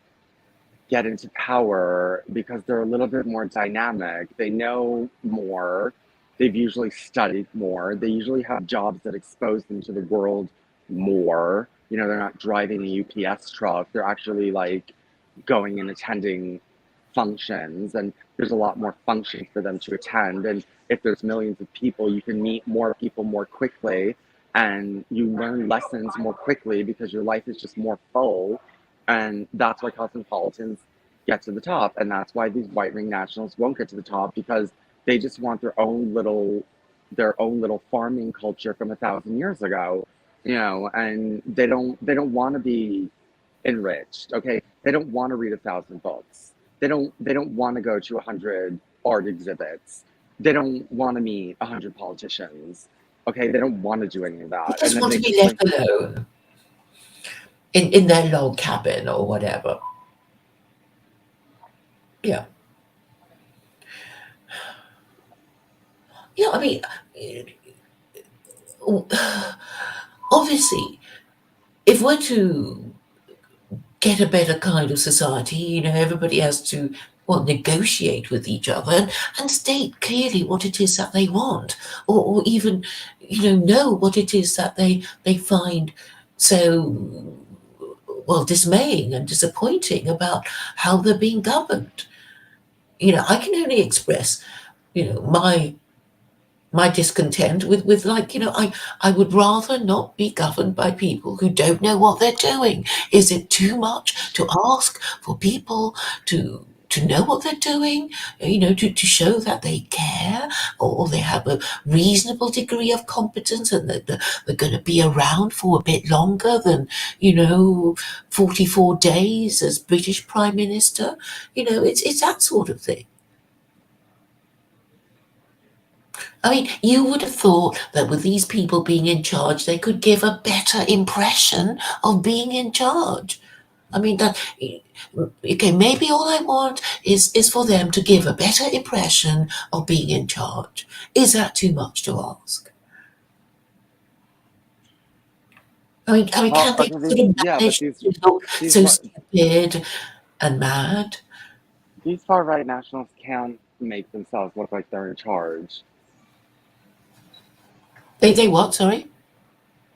get into power because they're a little bit more dynamic. They know more. They've usually studied more. They usually have jobs that expose them to the world more. They're not driving a UPS truck. They're actually like going and attending functions, and there's a lot more functions for them to attend. And if there's millions of people, you can meet more people more quickly, and you learn lessons more quickly because your life is just more full. And that's why cosmopolitans get to the top, and that's why these white ring nationals won't get to the top, because they just want their own little farming culture from 1,000 years ago, and they don't want to be enriched. Okay, they don't want to read 1,000 books. They don't want to go to 100 art exhibits. They don't want to meet 100 politicians. Okay, they don't want to do any of They that, and just then want they to be just left alone in their log cabin or whatever. Yeah. Yeah, I mean, obviously, if we're to get a better kind of society, everybody has to, well, negotiate with each other and state clearly what it is that they want, or even, know what it is that they find so, well, dismaying and disappointing about how they're being governed. I can only express, my discontent with like I would rather not be governed by people who don't know what they're doing. Is it too much to ask for people to know what they're doing, to show that they care, or they have a reasonable degree of competence, and that they're going to be around for a bit longer than 44 days as British Prime Minister? It's that sort of thing. I mean, you would have thought that with these people being in charge, they could give a better impression of being in charge. I mean, that okay, maybe all I want is for them to give a better impression of being in charge. Is that too much to ask? I mean, well, can't they okay, sort of yeah, but manage these to look these so stupid and mad? these far right nationals can't make themselves look like they're in charge. They what? Sorry,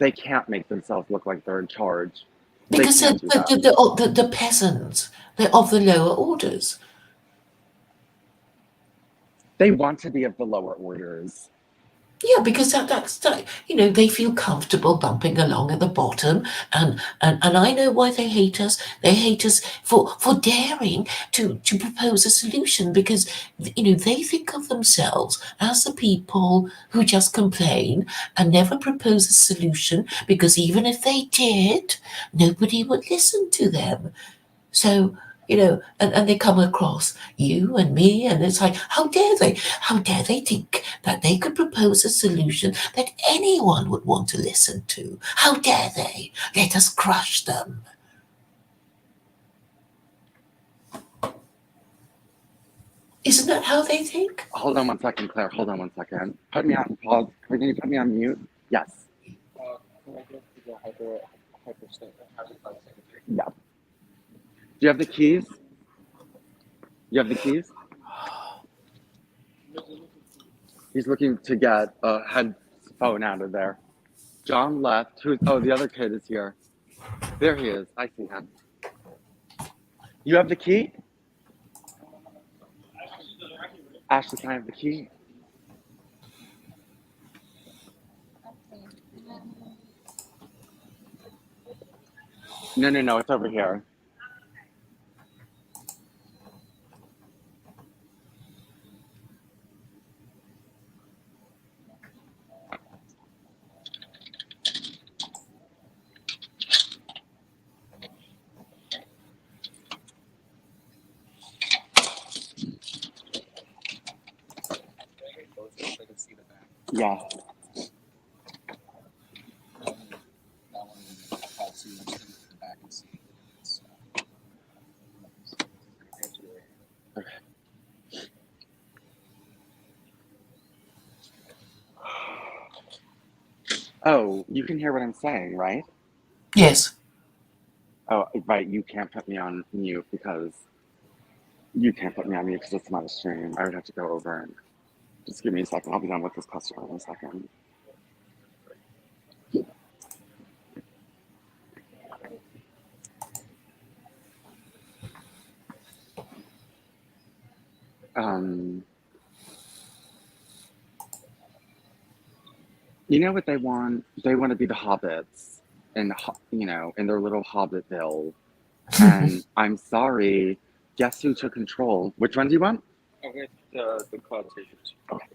They can't make themselves look like they're in charge. They because can't do that. the peasants, they're of the lower orders. They want to be of the lower orders. Yeah, because that's that, they feel comfortable bumping along at the bottom, and I know why they hate us. They hate us for daring to propose a solution, because they think of themselves as the people who just complain and never propose a solution, because even if they did, nobody would listen to them. So, and they come across you and me, and it's like, how dare they? How dare they think that they could propose a solution that anyone would want to listen to? How dare they? Let us crush them. Isn't that how they think? Hold on 1 second, Claire. Hold on 1 second. Put me on pause. Can you put me on mute? Yes. Yeah. Do you have the keys? You have the keys? He's looking to get a headphone out of there. John left. Oh, the other kid is here. There he is. I see him. You have the key? Ashley, can I have the key? No, it's over here. Yeah. Oh, you can hear what I'm saying, right? Yes. Oh, right. You can't put me on mute because it's not a stream. I would have to go over and just give me a second. I'll be done with this customer in a second. Um, you know what they want? They want to be the hobbits in their little Hobbitville. And I'm sorry, guess who took control? Which one do you want? Okay, the cloud tissues. Okay.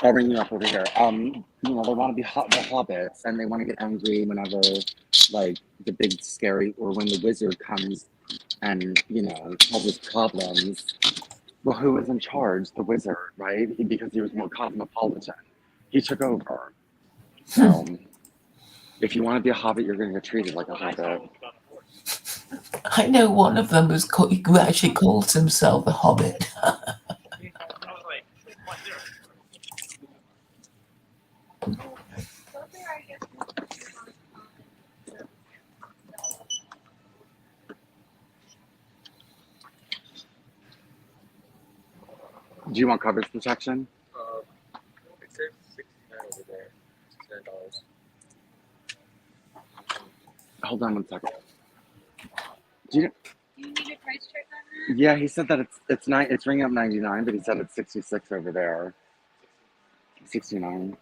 I'll bring you up over here. They want to be the hobbits, and they want to get angry whenever, like, the big scary, or when the wizard comes and, causes problems. Well, who was in charge? The wizard, right? Because he was more cosmopolitan. He took over. So, if you want to be a hobbit, you're going to get treated like a hobbit. I know one of them who actually calls himself a hobbit. Do you want coverage protection? It says 69 over there. $69. Hold on one second. Do you need a price check on that? Yeah, he said that it's ringing up 99, but he said it's 66 over there. 69.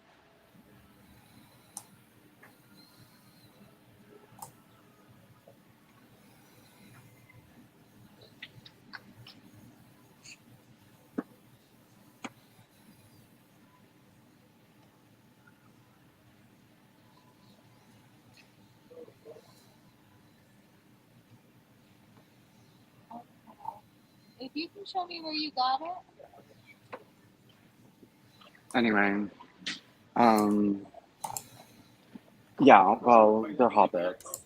If you can show me where you got it. Anyway, yeah, well, they're hobbits.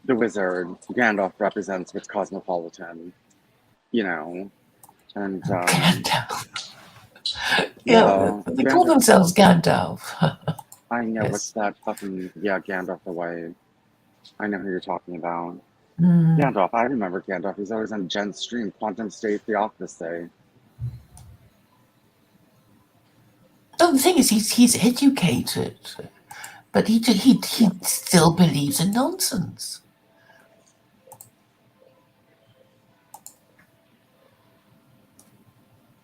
The wizard, Gandalf, represents what's cosmopolitan, and Gandalf. yeah, They call themselves Gandalf. I know Yes. what's that fucking Gandalf the White. I know who you're talking about. Mm. Gandalf, I remember Gandalf. He's always on Jen's stream, Quantum State Theocracy. Oh, the thing is, he's educated, but he still believes in nonsense.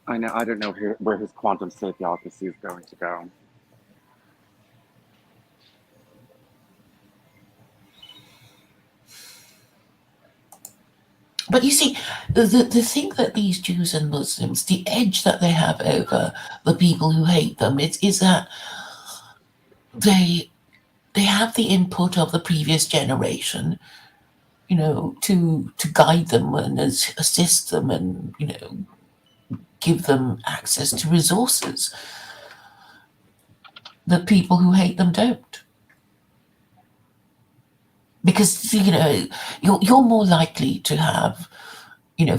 I know. I don't know where his Quantum State Theocracy is going to go. But you see, the thing that these Jews and Muslims, the edge that they have over the people who hate them, is that they have the input of the previous generation, to guide them and assist them and give them access to resources that people who hate them don't. Because you're more likely to have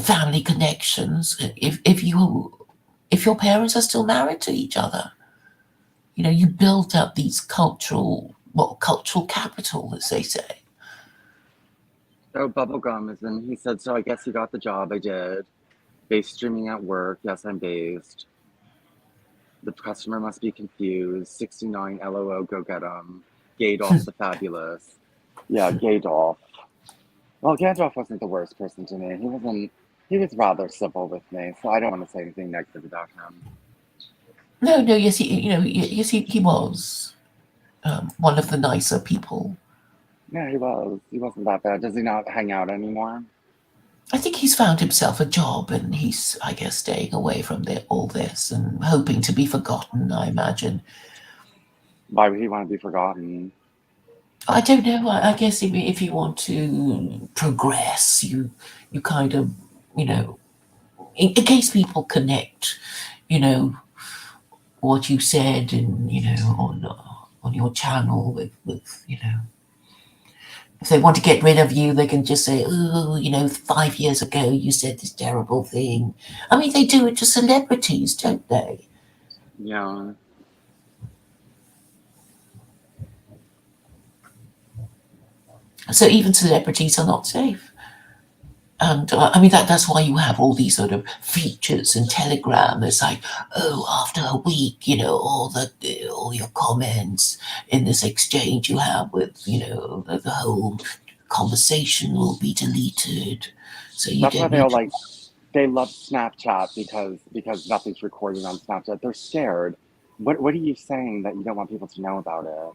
family connections if your parents are still married to each other. You build up these cultural capital, as they say. So Bubblegum is in. He said, so I guess you got the job. I did. Based streaming at work. Yes, I'm based. The customer must be confused. 69 LOO, go get him. Gadolf the Fabulous. Yeah, Gadolf. Well, Gandalf wasn't the worst person to me. He was rather civil with me, so I don't want to say anything negative about him. No, no, yes, yes, he was one of the nicer people. Yeah, he was. He wasn't that bad. Does he not hang out anymore? I think he's found himself a job, and he's, I guess, staying away from all this and hoping to be forgotten. I imagine. Why would he want to be forgotten? I don't know. I guess if you want to progress, you kind of, you know, in case people connect, you know, what you said and on your channel with if they want to get rid of you, they can just say, oh, 5 years ago you said this terrible thing. I mean, they do it to celebrities, don't they? Yeah. So even celebrities are not safe. And I mean that's why you have all these sort of features in Telegram. It's like, oh, after a week, all your comments in this exchange you have with, the whole conversation will be deleted, so you That's why don't they all need to. like they love Snapchat because nothing's recorded on Snapchat. They're scared. What are you saying that you don't want people to know about it?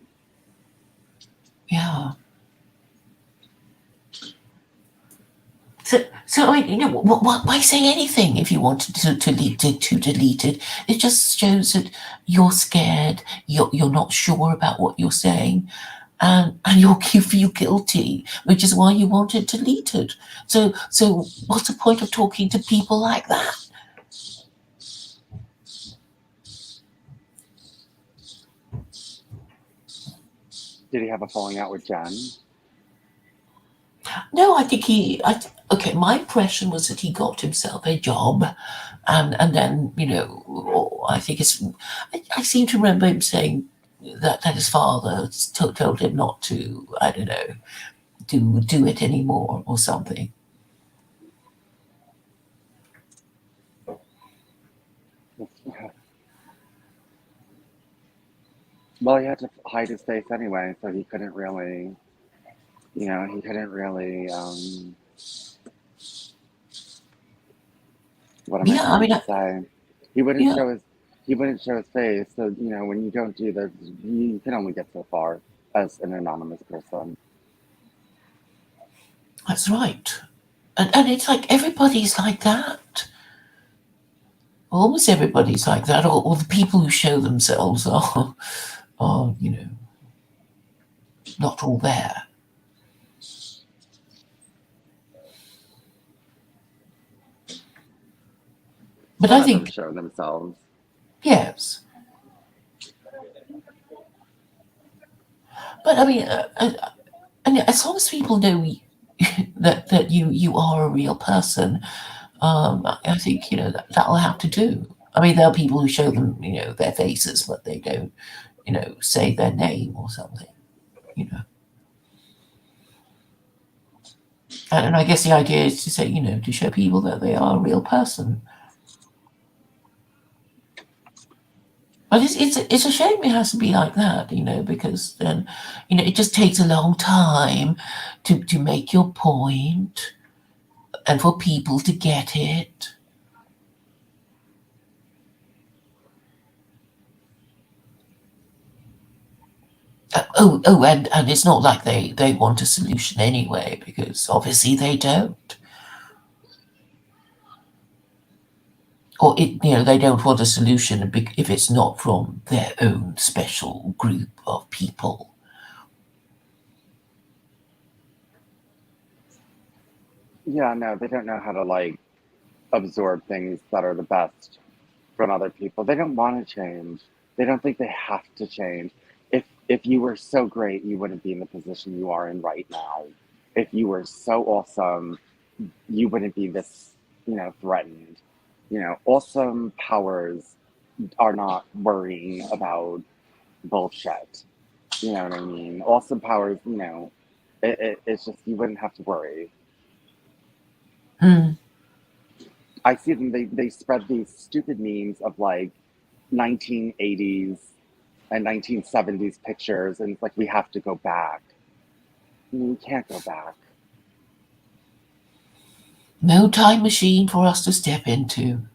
Yeah. So I mean, why say anything if you wanted to delete it? It just shows that you're scared. You're not sure about what you're saying, and you feel guilty, which is why you want it deleted. So what's the point of talking to people like that? Did he have a falling out with Jen? No, I think okay. My impression was that he got himself a job, and then I think I seem to remember him saying that his father told him not to. I don't know, do it anymore or something. Well, he had to hide his face anyway, so he couldn't really, he couldn't really. What am I Yeah, I trying mean, to say? He wouldn't yeah, show his he wouldn't show his face. So when you don't do this, you can only get so far as an anonymous person. that's right. And it's like everybody's like that. Almost everybody's like that, or the people who show themselves are not all there. But Some I of them think show themselves. yes. But I mean, and as long as people know that you are a real person, I think that'll have to do. I mean, there are people who show them their faces, but they don't say their name or something. You know, and I guess the idea is to say to show people that they are a real person. But it's a shame it has to be like that, because then it just takes a long time to make your point and for people to get it. And it's not like they want a solution anyway, because obviously they don't. Or they don't want a solution if it's not from their own special group of people. Yeah, no, they don't know how to like absorb things that are the best from other people. They don't want to change. They don't think they have to change. If you were so great, you wouldn't be in the position you are in right now. If you were so awesome, you wouldn't be this, threatened. Awesome powers are not worrying about bullshit. You know what I mean? Awesome powers, it's just you wouldn't have to worry. Hmm. I see them. They spread these stupid memes of like 1980s and 1970s pictures, and it's like we have to go back. You can't go back. No time machine for us to step into.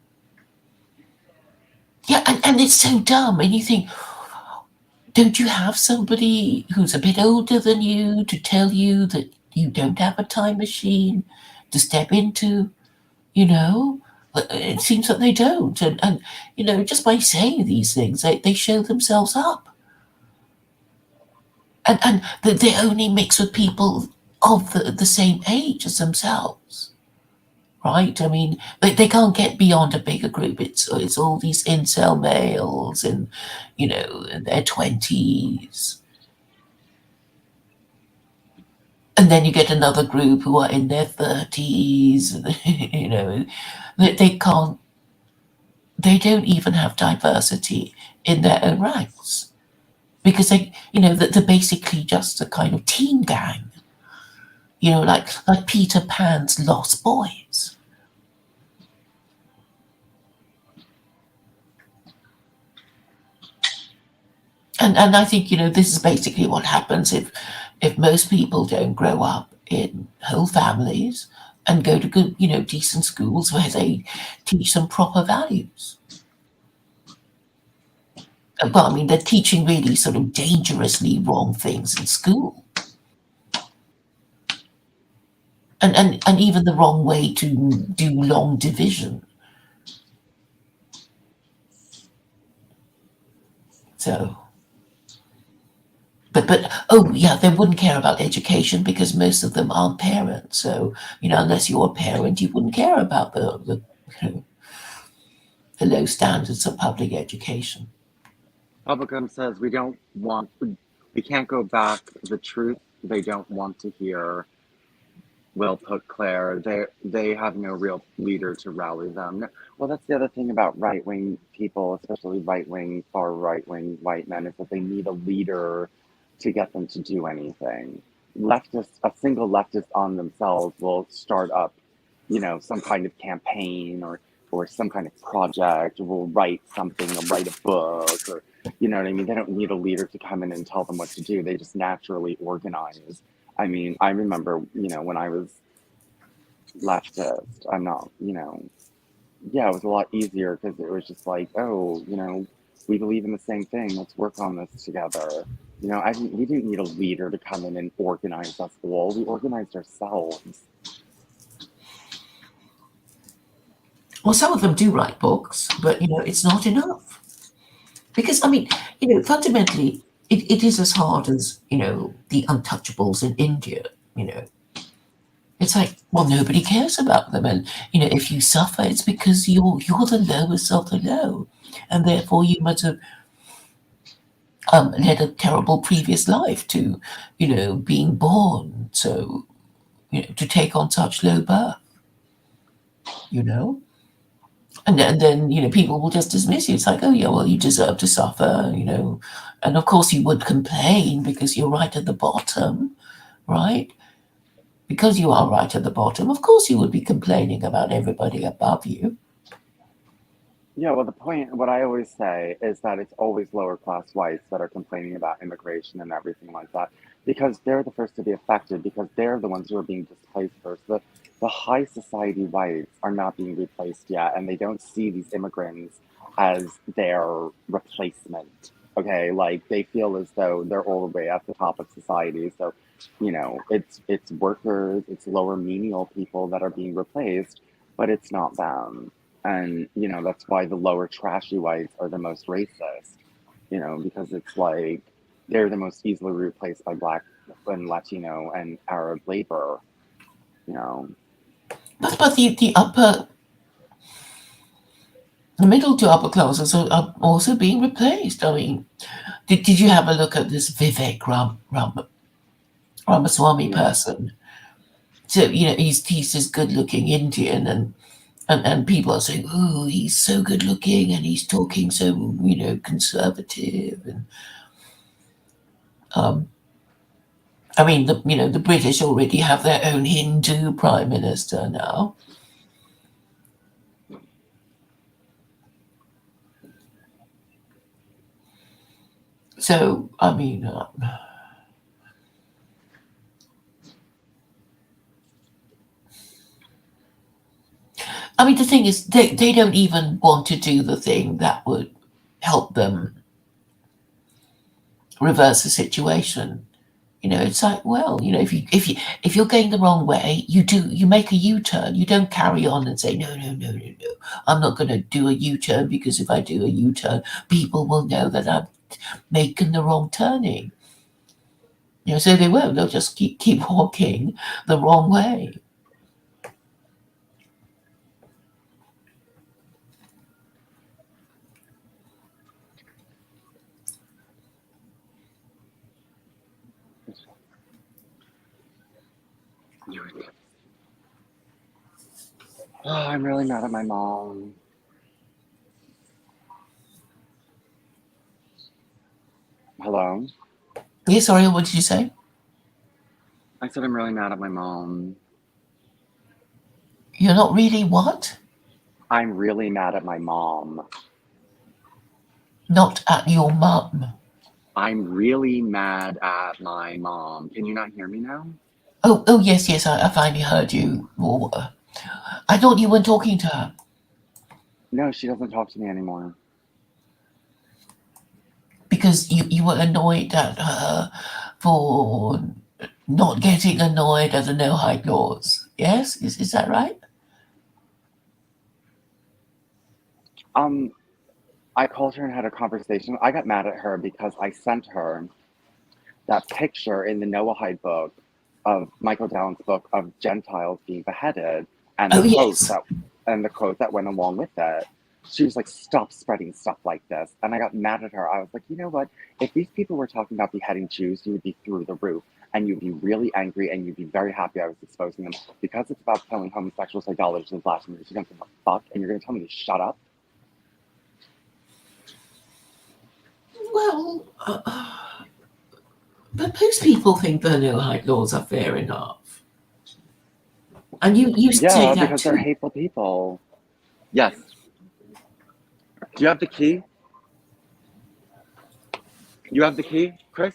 Yeah, and it's so dumb. And you think, don't you have somebody who's a bit older than you to tell you that you don't have a time machine to step into? You know, it seems that they don't. And just by saying these things, they show themselves up. And they only mix with people of the same age as themselves. Right? I mean, they can't get beyond a bigger group. It's all these incel males in their 20s. And then you get another group who are in their 30s. They can't, they don't even have diversity in their own ranks because they're basically just a kind of teen gang, like Peter Pan's Lost Boys. And I think this is basically what happens if most people don't grow up in whole families and go to good decent schools where they teach them proper values. Well, I mean, they're teaching really sort of dangerously wrong things in school, and even the wrong way to do long division. So, but oh yeah, they wouldn't care about education because most of them aren't parents. So unless you're a parent, you wouldn't care about the low standards of public education. Bubblegum says we can't go back. The truth they don't want to hear. Well put, Claire. They have no real leader to rally them. Well, that's the other thing about right wing people, especially right wing, far right wing white men, is that they need a leader to get them to do anything. A single leftist on themselves will start up, some kind of campaign or some kind of project, or will write something, or write a book, or you know what I mean. They don't need a leader to come in and tell them what to do. They just naturally organize. I mean, I remember, when I was leftist, I'm not, yeah, it was a lot easier because it was just like, oh, we believe in the same thing. Let's work on this together. We didn't need a leader to come in and organize us all. We organized ourselves. Well, some of them do write books, but it's not enough because I mean, fundamentally, it is as hard as the untouchables in India. You know, it's like, well, nobody cares about them, and if you suffer, it's because you're the lowest of the low, and therefore you must have led a terrible previous life to being born, so to take on such low birth, you know. And then people will just dismiss you. It's like, oh yeah, well, you deserve to suffer, and of course you would complain because you're right at the bottom, right? Because you are right at the bottom, of course you would be complaining about everybody above you. Yeah, well, what I always say is that it's always lower class whites that are complaining about immigration and everything like that, because they're the first to be affected, because they're the ones who are being displaced first. The high society whites are not being replaced yet, and they don't see these immigrants as their replacement. Okay, like they feel as though they're all the way at the top of society. So, it's workers, it's lower menial people that are being replaced, but it's not them. And that's why the lower trashy whites are the most racist, because it's like they're the most easily replaced by black and Latino and Arab labor, you know. But the middle to upper classes are also being replaced. I mean, did you have a look at this Vivek Ramaswamy Yeah. person? So he's this good-looking Indian, and people are saying, oh, he's so good-looking, and he's talking so conservative, and I mean the British already have their own Hindu prime minister now. So I mean, the thing is, they don't even want to do the thing that would help them reverse the situation. It's like, well, if you're going the wrong way, you make a U-turn. You don't carry on and say, no, no, no, no, no. I'm not going to do a U-turn, because if I do a U-turn, people will know that I'm making the wrong turning. So they won't. They'll just keep walking the wrong way. Oh, I'm really mad at my mom. Hello? Yeah, sorry, what did you say? I said I'm really mad at my mom. You're not really what? I'm really mad at my mom. Not at your mum. I'm really mad at my mom. Can you not hear me now? Oh, yes, yes, I finally heard you. I thought you weren't talking to her. No, she doesn't talk to me anymore. Because you were annoyed at her for not getting annoyed at the no height laws. Yes? Is that right? I called her and had a conversation. I got mad at her because I sent her that picture in the Noahide book of Michael Downs' book of Gentiles being beheaded, and the Oh, quote yes. that went along with it. She was like, "Stop spreading stuff like this," and I got mad at her. I was like, "You know what? If these people were talking about beheading Jews, you would be through the roof, and you'd be really angry, and you'd be very happy I was exposing them. Because it's about killing homosexuals, idolaters, and blasphemers. You're gonna give a fuck, and you're gonna tell me to shut up." Well, but most people think the no height laws are fair enough. And you say Yeah, that because they're too. hateful people. Yes. Do you have the key? You have the key, Chris?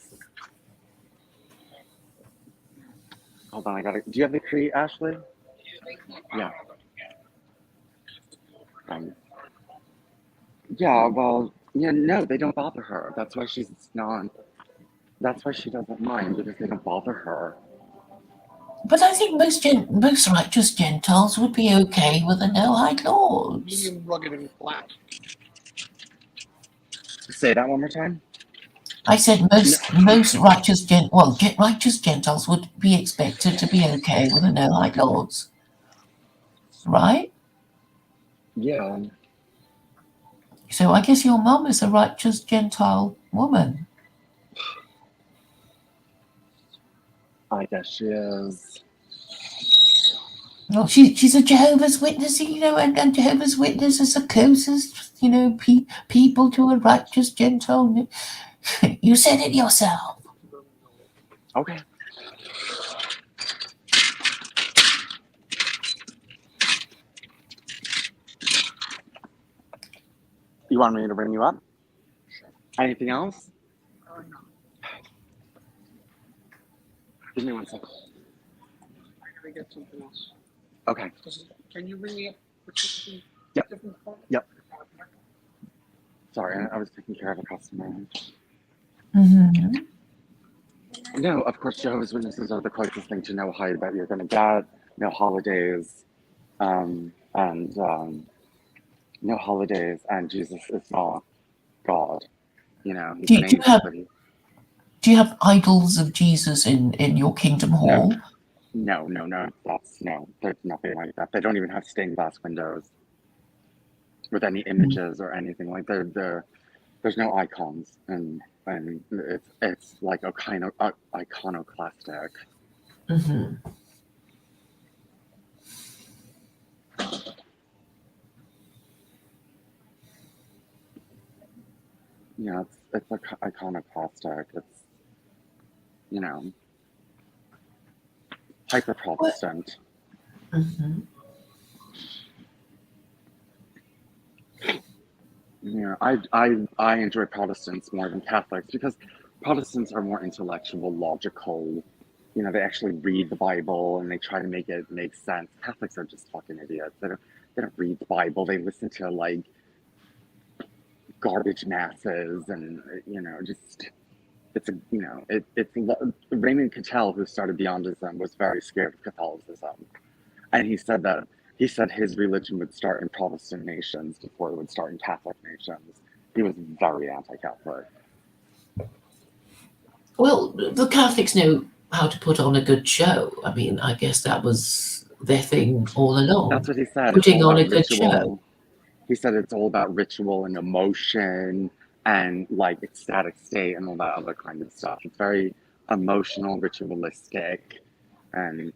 Hold on, I gotta. Do you have the key, Ashley? Yeah. Um, yeah, well, yeah, no, they don't bother her. That's why she's not. That's why she doesn't mind, because they don't bother her. But I think most righteous Gentiles would be okay with the no height laws. Medium, rugged, and black. Say that one more time. I said No, most righteous Gentiles would be expected to be okay with the no height laws, right? yeah, So I guess your mum is a righteous Gentile woman. I guess she is. Well, she's a Jehovah's Witness, and Jehovah's Witnesses are closest, people to a righteous Gentile. You said it yourself. Okay. You want me to bring you up? Anything else? No. Give me one second. I gotta get something else. Okay. Can you bring me up with something Yep. different? Yep. Sorry, I was taking care of a customer. Mm-hmm. No, of course, Jehovah's Witnesses are the closest thing to no height that you're going to get. No holidays, and no holidays, and Jesus is not God. He's Do, an you- do you angel, have but he. do you have idols of Jesus in your kingdom No, hall? no. No. There's nothing like that. They don't even have stained glass windows with any images or anything like. There's no icons, and it's like a kind of iconoclastic. Mm-hmm. It's like iconoclastic. It's you know hyper What? Protestant. Mm-hmm. I enjoy Protestants more than Catholics because Protestants are more intellectual, logical. They actually read the Bible and they try to make it make sense. Catholics are just fucking idiots. They don't read the Bible. They listen to like garbage masses, and just Raymond Cattell, who started Beyondism, was very scared of Catholicism, and he said his religion would start in Protestant nations before it would start in Catholic nations. He was very anti-Catholic. Well, the Catholics know how to put on a good show. I mean, I guess that was their thing all along. That's what he said. Putting it's all on about a good show. ritual. He said it's all about ritual and emotion and like ecstatic state and all that other kind of stuff. It's very emotional, ritualistic, and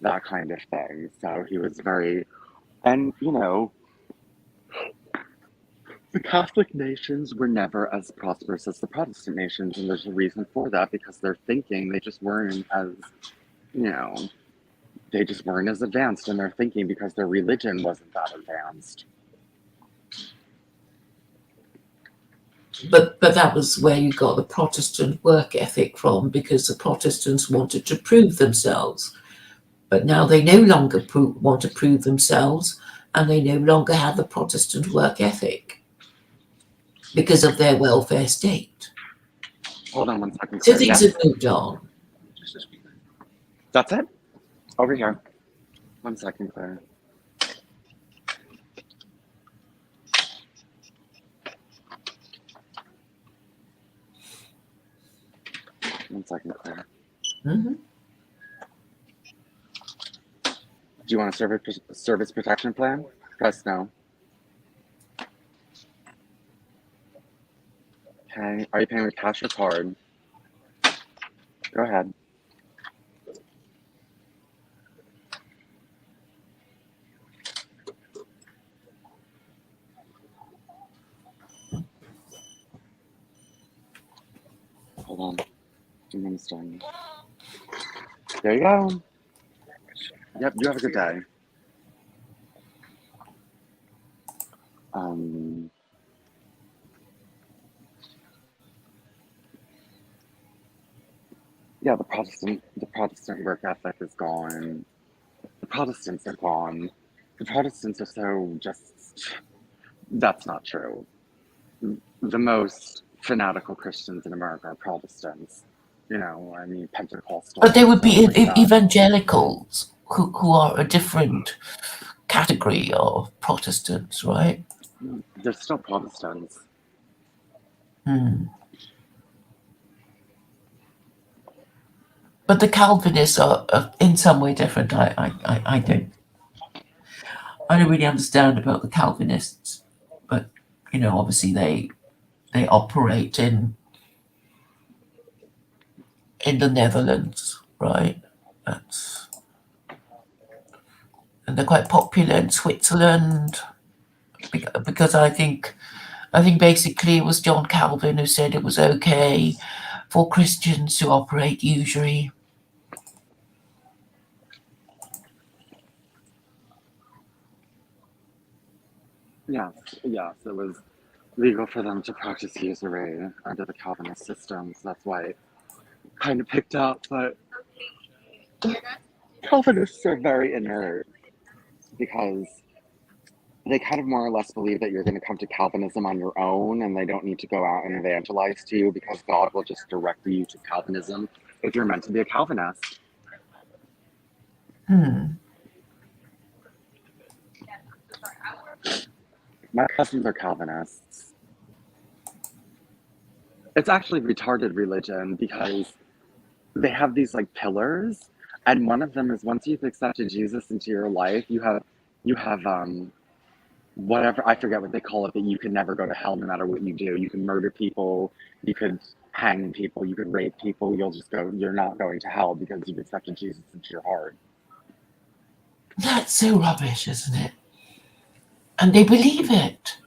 that kind of thing. So he was very, and the Catholic nations were never as prosperous as the Protestant nations, and there's a reason for that, because their thinking, they just weren't as, they just weren't as advanced in their thinking because their religion wasn't that advanced. But that was where you got the Protestant work ethic from, because the Protestants wanted to prove themselves. But now they no longer want to prove themselves, and they no longer have the Protestant work ethic because of their welfare state. Hold on one second. So Claire. things have moved on. Just this weekend. That's it? Over here. 1 second, Claire. One second, Claire. Mm-hmm. Do you want a service protection plan? Press no. Okay. Are you paying with cash or card? Go ahead. Hold on. I'm almost done. There you go. Yep, you have a good day. Yeah, the Protestant work ethic is gone. The Protestants are gone. The Protestants are so just, that's not true. The most fanatical Christians in America are Protestants. Pentecostal. But there would be like evangelicals who are a different category of Protestants, right? They're still Protestants. But the Calvinists are in some way different. I don't really understand about the Calvinists, but obviously they operate in the Netherlands, right? And they're quite popular in Switzerland because I think basically it was John Calvin who said it was okay for Christians to operate usury. Yes, it was legal for them to practice usury under the Calvinist systems. That's why it kind of picked up, but Calvinists are very inert because they kind of more or less believe that you're going to come to Calvinism on your own, and they don't need to go out and evangelize to you because God will just direct you to Calvinism if you're meant to be a Calvinist. My cousins are Calvinists. It's actually retarded religion because they have these like pillars, and one of them is once you've accepted Jesus into your life, you have whatever, I forget what they call it, but you can never go to hell no matter what you do. You can murder people, you could hang people, you could rape people, you're not going to hell because you've accepted Jesus into your heart. That's so rubbish, isn't it? And they believe it.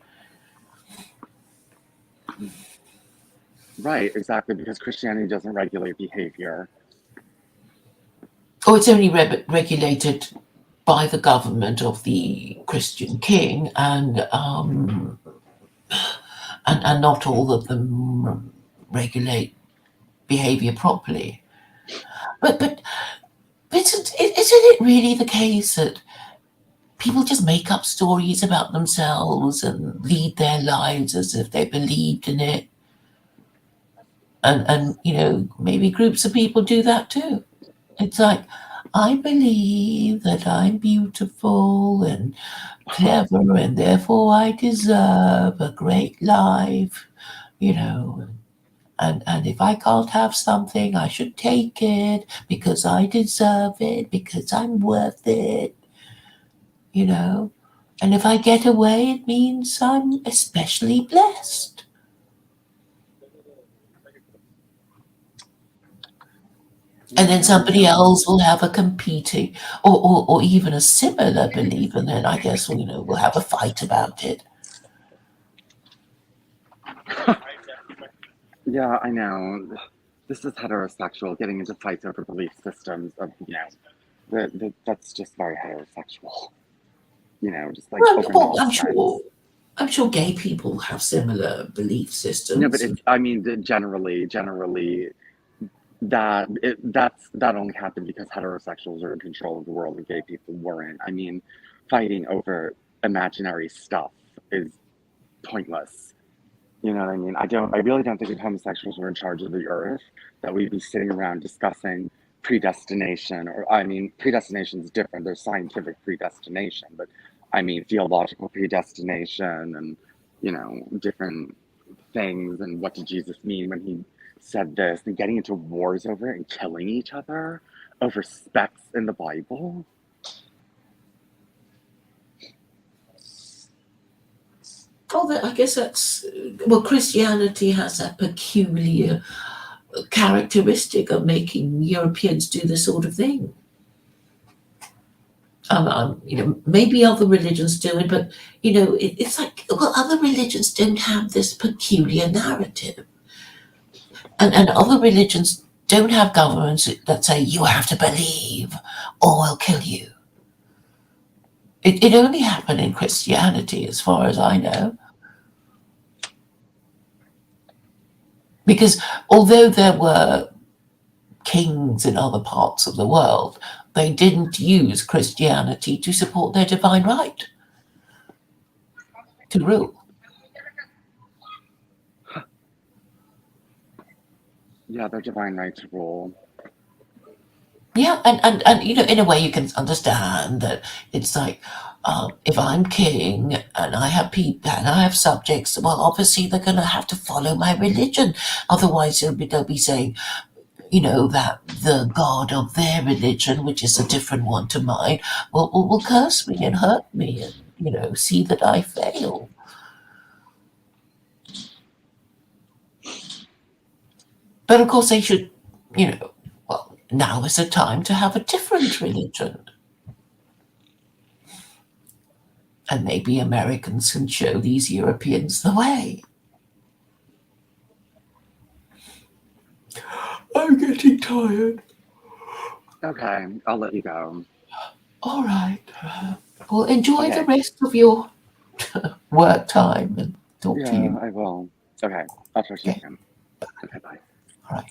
Right, exactly, because Christianity doesn't regulate behavior. Oh, it's only regulated by the government of the Christian king, and not all of them regulate behavior properly. But isn't it really the case that people just make up stories about themselves and lead their lives as if they believed in it. And maybe groups of people do that too. It's like, I believe that I'm beautiful and clever and therefore I deserve a great life, and if I can't have something, I should take it because I deserve it, because I'm worth it, and if I get away, it means I'm especially blessed. And then somebody else will have a competing or even a similar belief, and then I guess we'll have a fight about it. Yeah, I know. This is heterosexual, getting into fights over belief systems of, that's just very heterosexual. Just like open Well, nonsense. I'm sure gay people have similar belief systems. No, but I mean, generally, that only happened because heterosexuals are in control of the world and gay people weren't. I mean, fighting over imaginary stuff is pointless. You know what I mean? I really don't think if homosexuals were in charge of the earth, that we'd be sitting around discussing predestination, or I mean, predestination is different. There's scientific predestination, but I mean, theological predestination and, different things. And what did Jesus mean when he said this, and getting into wars over it and killing each other over specks in the Bible? Oh, I guess Christianity has that peculiar characteristic of making Europeans do this sort of thing. Maybe other religions do it, but it's like, well, other religions don't have this peculiar narrative, and other religions don't have governments that say you have to believe or we'll kill you. It only happened in Christianity, as far as I know. Because although there were kings in other parts of the world, they didn't use Christianity to support their divine right to rule. Yeah, their divine right to rule. Yeah, and in a way you can understand that it's like, if I'm king and I have people and I have subjects, well, obviously they're going to have to follow my religion. Otherwise, they'll be saying, that the God of their religion, which is a different one to mine, will curse me and hurt me and, see that I fail. But of course they should, well, now is the time to have a different religion. And maybe Americans can show these Europeans the way. I'm getting tired. Okay, I'll let you go. All right. Well, enjoy Okay. the rest of your work time and talk to Yeah, you. I will. Okay, I'll talk to you Okay. again. Okay, bye. All right.